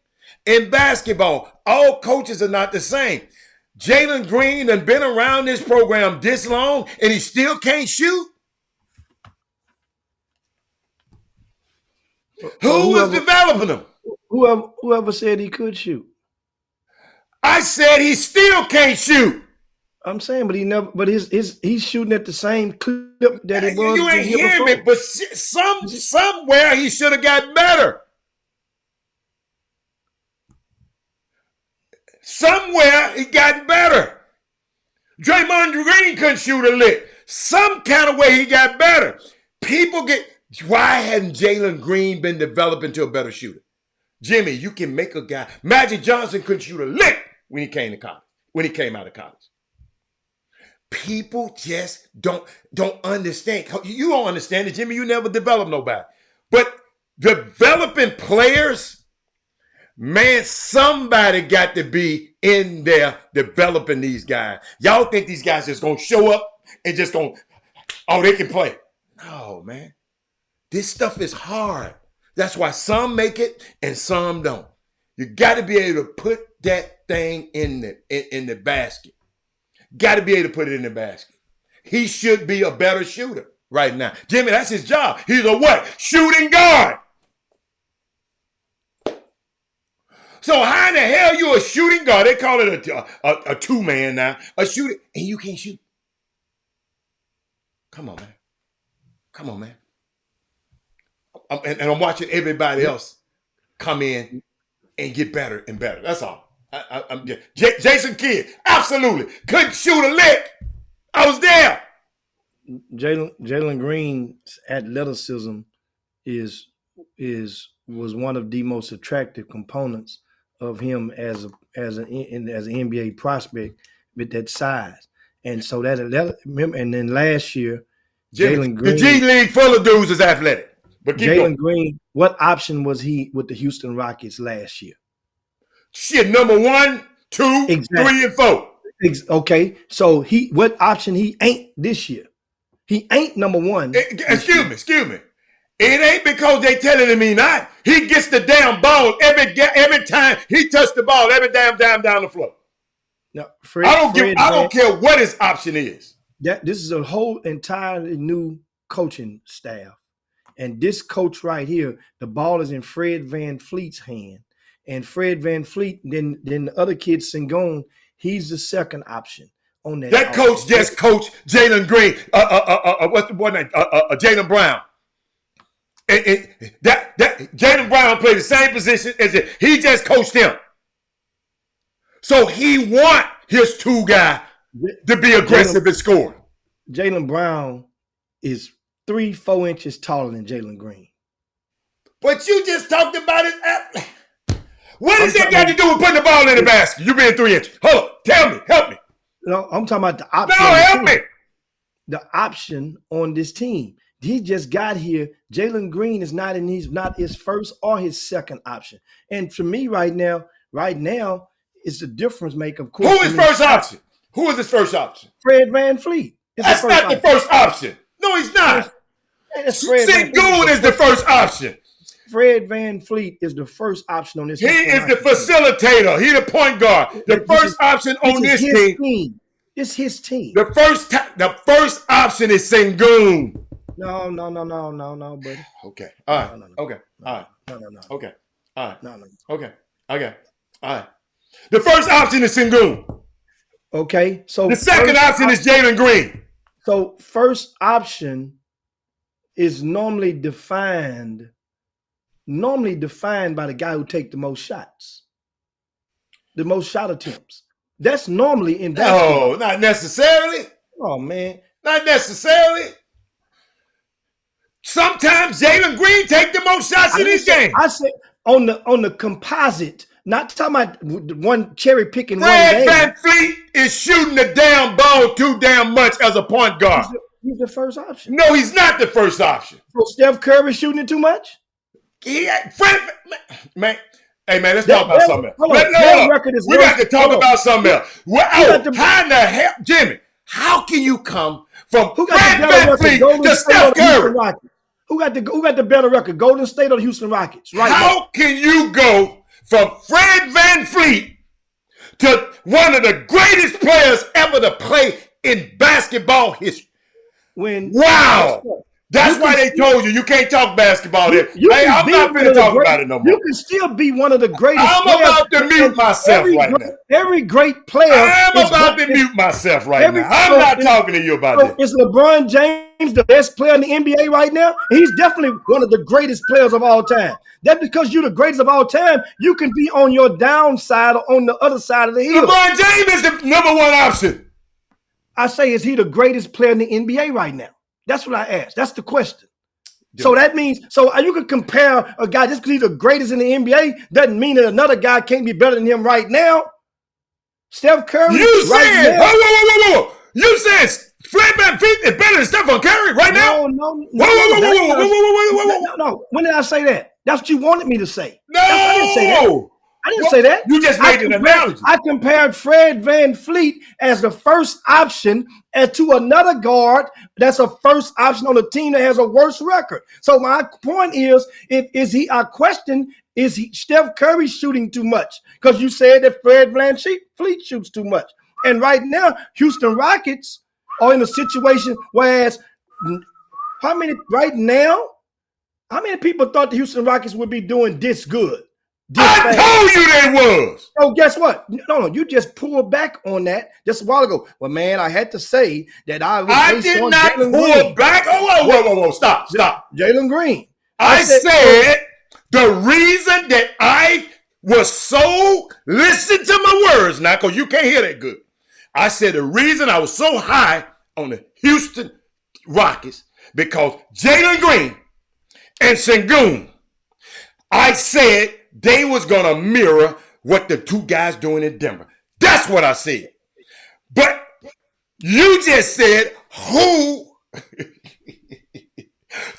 In basketball, all coaches are not the same. Jalen Green done been around this program this long, and he still can't shoot. Who was developing him? Whoever said he could shoot. I said he still can't shoot. I'm saying, but he never. But he's shooting at the same clip that he was. You ain't hearing me, but somewhere he should have got better. Somewhere he got better. Draymond Green couldn't shoot a lick. Some kind of way he got better. Why hadn't Jalen Green been developed into a better shooter? Jimmy, you can make a guy. Magic Johnson couldn't shoot a lick when he came to college. When he came out of college. People just don't understand. You don't understand it, Jimmy. You never developed nobody. But developing players, man, somebody got to be in there developing these guys. Y'all think these guys just gonna show up and just gonna, they can play. No, man. This stuff is hard. That's why some make it and some don't. You got to be able to put that thing in the basket. Got to be able to put it in the basket. He should be a better shooter right now. Jimmy, that's his job. He's a what? Shooting guard. So how in the hell you a shooting guard? They call it a two-man now. A shooter, and you can't shoot. Come on, man. Come on, man. And I'm watching everybody else come in and get better and better. That's all. I'm Jason Kidd, absolutely. Couldn't shoot a lick. I was there. Jalen Green's athleticism was one of the most attractive components of him as an NBA prospect with that size. And so and then last year, Jalen Green, the G League full of dudes is athletic. But Jalen Green, what option was he with the Houston Rockets last year? Shit, number 1, 2, exactly. 3, and 4. Okay, so what option he ain't this year? He ain't number 1. Excuse me. It ain't because they telling him he not. He gets the damn ball every time he touched the ball, every damn down the floor. Now, I don't care what his option is. This is a whole entirely new coaching staff. And this coach right here, the ball is in Fred VanVleet's hand. And Fred VanVleet, then the other kid, Sengun, he's the second option on that. That coach just coached Jalen Green. What's the boy name? Jalen Brown. That Jalen Brown played the same position as it. He just coached him. So he want his two guy to be aggressive and score. Jalen Brown is 3-4 inches taller than Jalen Green. But you just talked about it. What does that got to do with putting the ball in the basket? You being 3 inches. Hold on. Tell me. Help me. No, I'm talking about the option. No, help me. The option on this team. He just got here. Jalen Green is not his first or his second option. And for me right now, it's the difference maker. Of course. Who is first option? Who is his first option? Fred VanVleet. That's not the first option. No, he's not. Sengun is the first option. Fred VanVleet is the first option on this team. He is the facilitator. He the point guard. The first option on this team. It's his team. The first option is Sengun. No, buddy. Okay. All right. Okay. All right. No. Okay. All right. No. Okay. Okay. All right. The first option is Sengun. Okay. So the second option is Jalen Green. So first option is normally defined by the guy who take the most shots, the most shot attempts. That's normally in basketball. No, not necessarily. Oh man, not necessarily. Sometimes Jalen Green take the most shots in this game. I said on the composite, not talking about one cherry picking. Fred VanVleet is shooting the damn ball too damn much as a point guard. He's the first option. No, he's not the first option. So Steph Curry shooting it too much? Man, hey man, let's talk about something else. We got to talk about something else. How in the hell, Jimmy? How can you come from Fred VanVleet to Steph Curry? Who got the better record, Golden State or the Houston Rockets? Right. How can you go from Fred VanVleet to one of the greatest players ever to play in basketball history? Wow. That's why they told you can't talk basketball here. Hey, I'm not going to talk about it no more. You can still be one of the greatest players. I'm about to mute myself right now. Every great player. I'm about to mute myself right now. I'm not talking to you about this. Is LeBron James the best player in the NBA right now? He's definitely one of the greatest players of all time. That's because you're the greatest of all time. You can be on your downside or on the other side of the hill. LeBron James is the number one option. I say, is he the greatest player in the NBA right now? That's what I asked. That's the question. So that means, you could compare a guy just because he's the greatest in the NBA doesn't mean that another guy can't be better than him right now. Steph Curry. You said, whoa. You said Fred VanVleet is better than Stephen Curry right now? No. Whoa. When did I say that? That's what you wanted me to say. No. I didn't say that. I didn't say that. You just made an analogy. I compared Fred VanVleet as the first option to another guard that's a first option on a team that has a worse record. So my point is, our question Is Steph Curry shooting too much? Because you said that Fred VanVleet shoots too much. And right now, Houston Rockets are in a situation whereas how many people thought the Houston Rockets would be doing this good? I told you they was. So guess what? No, you just pulled back on that just a while ago. Well, man, I had to say that I did not pull back. Oh, whoa. Stop. Jalen Green. I said the reason that I was so, listen to my words now, because you can't hear that good. I said the reason I was so high on the Houston Rockets because Jalen Green and Sengun, I said they was going to mirror what the two guys doing in Denver. That's what I said. But you just said who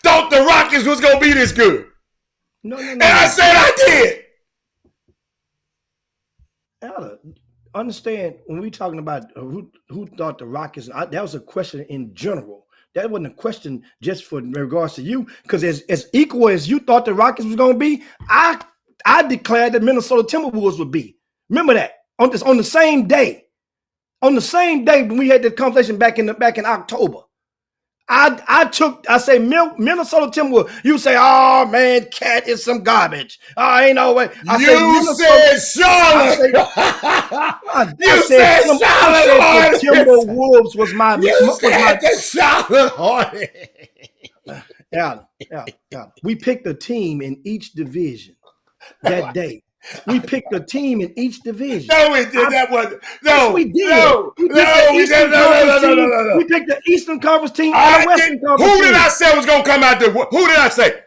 thought the Rockets was going to be this good. No. And I said I did. Ella, understand when we talking about who thought the Rockets, that was a question in general. That wasn't a question just for in regards to you, because as equal as you thought the Rockets was going to be, I declared that Minnesota Timberwolves would be. Remember that on the same day. On the same day when we had the conversation back in October. I say Minnesota Timberwolves. You say, oh man, Cat is some garbage. Oh, ain't no way. You said Charlotte. You said Charlotte. Timberwolves was my. You said the Charlotte Hornets. Yeah. We picked a team in each division that day. We picked a team in each division. No, we did. That wasn't. No, yes, we did. No. We picked the Eastern Conference team and the Western Conference team. Who did I say was going to come out there? Who did I say?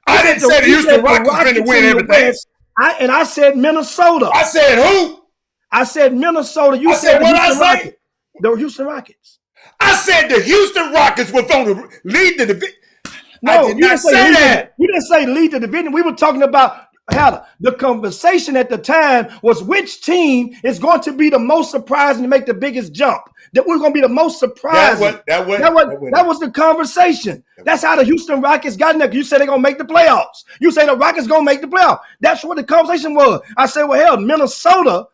I didn't say the Houston Rockets was going to win everything. I said Minnesota. I said who? I said Minnesota. You said the Houston Rockets. The Houston Rockets. I said the Houston Rockets were going to lead the division. No, you didn't say that. You didn't say lead the division. We were talking about how the conversation at the time was which team is going to be the most surprising to make the biggest jump. That we're going to be the most surprising. That was the conversation. That's how the Houston Rockets got in there. You said they're going to make the playoffs. You say the Rockets going to make the playoffs. That's what the conversation was. I said, well, hell, Minnesota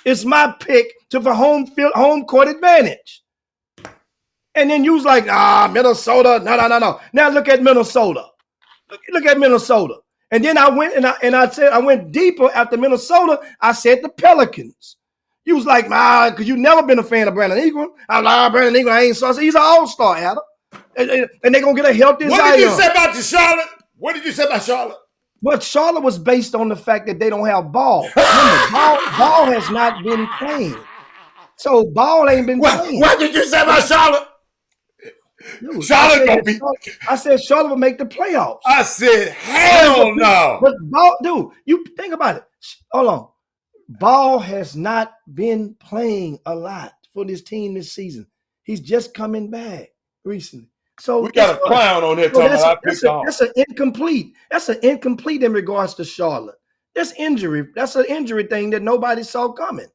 is my pick for home court advantage. And then you was like, Minnesota. No. Now look at Minnesota. Look at Minnesota. And then I went and I said I went deeper after Minnesota. I said the Pelicans. You was like, because you never been a fan of Brandon Ingram. I'm like, Brandon Ingram, I ain't so. He's an all-star, Adam. And they're gonna get a healthy. What did you say about the Charlotte? What did you say about Charlotte? Well, Charlotte was based on the fact that they don't have Ball. Remember, Ball has not been playing. So Ball ain't been playing. What did you say about Charlotte? Dude, Charlotte gonna be. I said Charlotte will make the playoffs. I said hell no. But Ball, dude, you think about it. Hold on. Ball has not been playing a lot for this team this season. He's just coming back recently. So we got a clown on there talking about that's an incomplete. That's an incomplete in regards to Charlotte. That's an injury thing that nobody saw coming.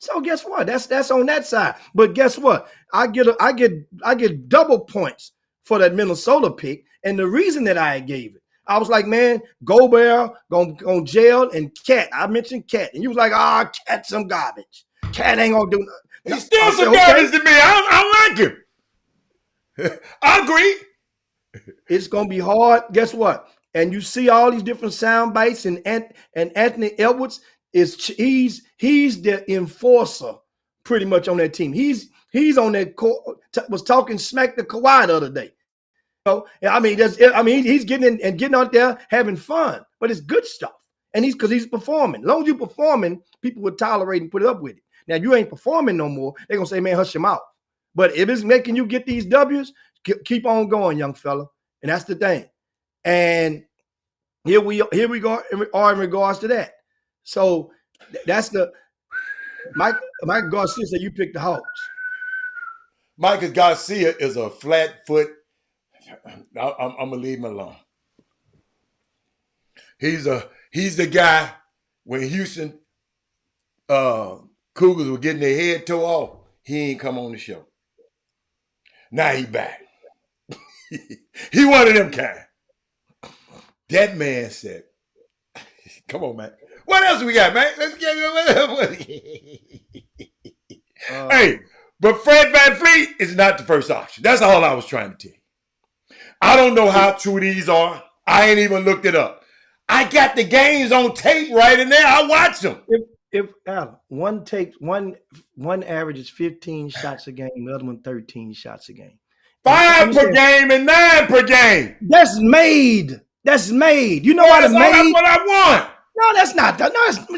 So guess what? That's on that side. But guess what? I get double points for that Minnesota pick. And the reason that I gave it, I was like, man, Gobert gonna jail and Cat. I mentioned Cat, and you was like, Cat some garbage. Cat ain't gonna do nothing. He's still some garbage to me. I don't like him. I agree. It's gonna be hard. Guess what? And you see all these different sound bites, and Anthony Edwards he's the enforcer pretty much on that team. He's on that court, was talking smack to Kawhi the other day. He's getting out there having fun, but it's good stuff. And because he's performing. As long as you're performing, people will tolerate and put up with it. Now, if you ain't performing no more, they're gonna say, man, hush him out. But if it's making you get these W's, keep on going, young fella. And that's the thing. And here we go in regards to that. So that's the Mike Garcia said you picked the Hawks. Mike Garcia is a flat foot. I'm gonna leave him alone. He's the guy when Houston Cougars were getting their head tore off. He ain't come on the show. Now he back. He one of them kind. That man said, Come on, man. What else we got, man? Let's get Hey, but Fred VanVleet is not the first option. That's all I was trying to tell you. I don't know how true these are. I ain't even looked it up. I got the games on tape right in there. I watch them. If Alan, one averages 15 shots a game, the other one 13 shots a game. 5 per game and 9 per game. That's made. That's made. You know why it's made? That's what I want. No, that's not. No,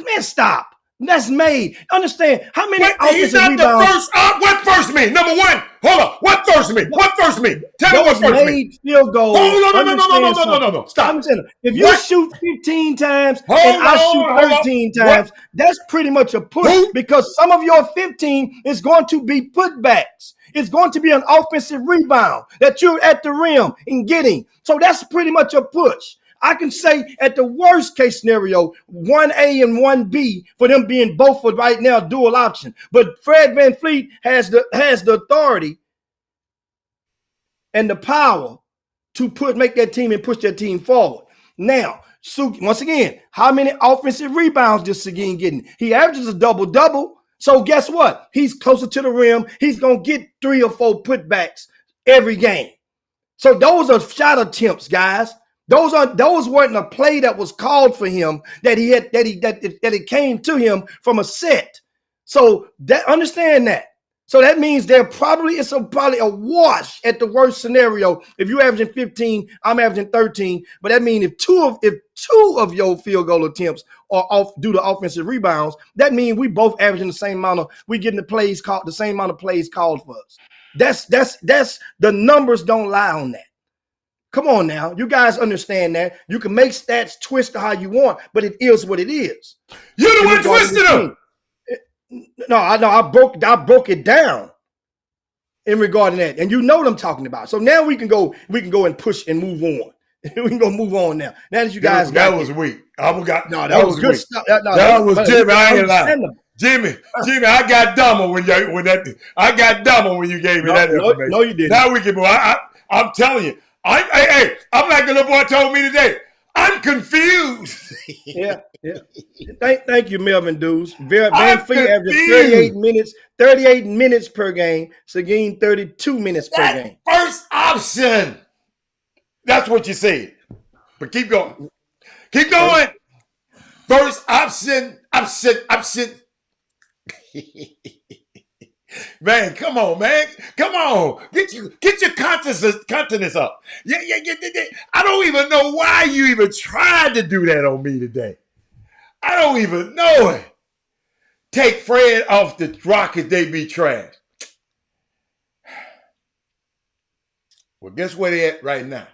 man, stop. That's made. Understand how many He's offensive not rebounds? the first. What first mean? Number one. Hold on. What first mean? What first mean? Tell me what first mean. Field goals. No. Stop. I'm saying, if you shoot 15 times and I shoot 13 times, that's pretty much a push because some of your 15 is going to be putbacks. It's going to be an offensive rebound that you're at the rim and getting. So that's pretty much a push. I can say at the worst case scenario, 1A and 1B for them being both for right now dual option. But Fred VanVleet has the authority and the power to make that team and push that team forward. Now, once again, how many offensive rebounds does Seguin getting? He averages a double-double. So guess what? He's closer to the rim. He's going to get 3 or 4 putbacks every game. So those are shot attempts, guys. Those weren't a play that was called for him that it came to him from a set. So understand that. So that means it's probably a wash at the worst scenario. If you're averaging 15, I'm averaging 13. But that means if two of your field goal attempts are off due to offensive rebounds, that means we both averaging the same amount the same amount of plays called for us. That's the numbers don't lie on that. Come on now. You guys understand that. You can make stats twist how you want, but it is what it is. You're the one twisting them. No, I broke it down in regard to that. And you know what I'm talking about. So now we can go and push and move on. We can go move on now. Now that you guys that was weak. That was good stuff. That was Jimmy. I ain't lying. Jimmy, I got dumber when you gave me that information. No, you didn't. Now we can move. I'm telling you. I'm like the little boy told me today. I'm confused. Yeah. Thank you, Melvin Dews. VanVleet averages 38 minutes per game. Seguin 32 minutes per game. First option. That's what you said. But keep going. Keep going. First option. Man, come on, man. Come on. Get your consciousness up. Yeah. I don't even know why you even tried to do that on me today. I don't even know it. Take Fred off the Rockets, they be trash. Well, guess where they at right now?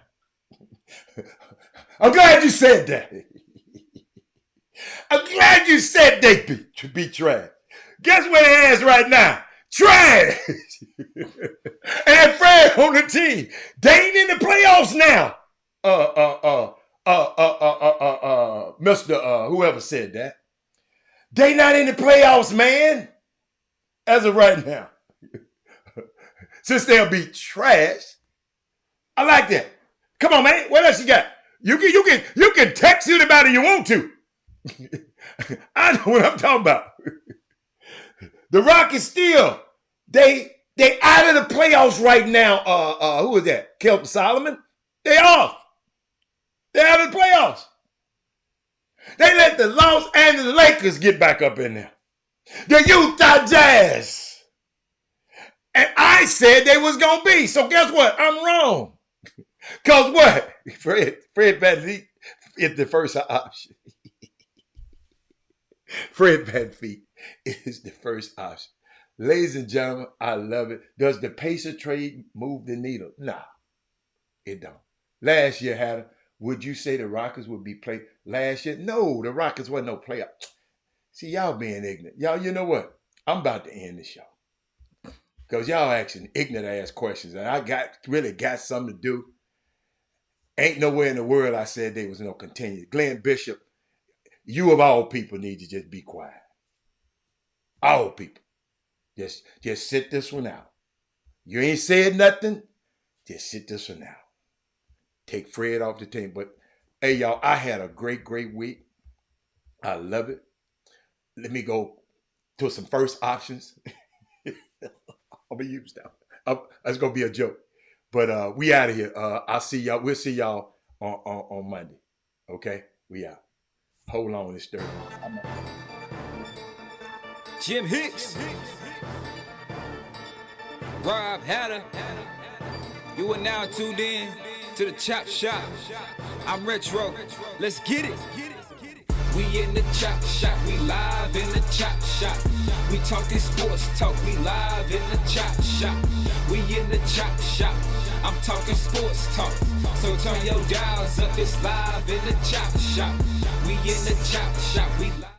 I'm glad you said that. I'm glad you said they be trash. Guess where they at right now? Trash. And Fred on the team. They ain't in the playoffs now. Mr. Whoever said that. They not in the playoffs, man. As of right now. Since they'll be trash. I like that. Come on, man. What else you got? You can text anybody you want to. I know what I'm talking about. The Rockets still, they out of the playoffs right now. Who is that? Kelton Solomon? They off. They're out of the playoffs. They let the Los Angeles Lakers get back up in there. The Utah Jazz. And I said they was going to be. So guess what? I'm wrong. Because what? Fred VanVleet is the first option. Fred VanVleet is the first option. Ladies and gentlemen, I love it. Does the Pacer trade move the needle? Nah, it don't. Last year, Hatter, would you say the Rockets would be played last year? No, the Rockets wasn't no playoff. See, y'all being ignorant. Y'all, you know what? I'm about to end the show. Because y'all asking ignorant-ass questions, and I really got something to do. Ain't nowhere in the world I said there was no continue. Glenn Bishop, you of all people need to just be quiet. All people. Just sit this one out. You ain't said nothing. Just sit this one out. Take Fred off the team. But, hey, y'all, I had a great, great week. I love it. Let me go to some first options. I'm gonna use that. That's gonna be a joke. But we out of here. I'll see y'all. We'll see y'all on Monday. Okay? We out. Hold on, it's Thursday. Jim Hicks, Rob Hatter. You are now tuned in to the Chop Shop. I'm Retro. Let's get it. We in the Chop Shop. We live in the Chop Shop. We talking sports talk. We live in the Chop Shop. We in the Chop Shop. I'm talking sports talk. So turn your dials up. It's live in the Chop Shop. We in the Chop Shop. We live.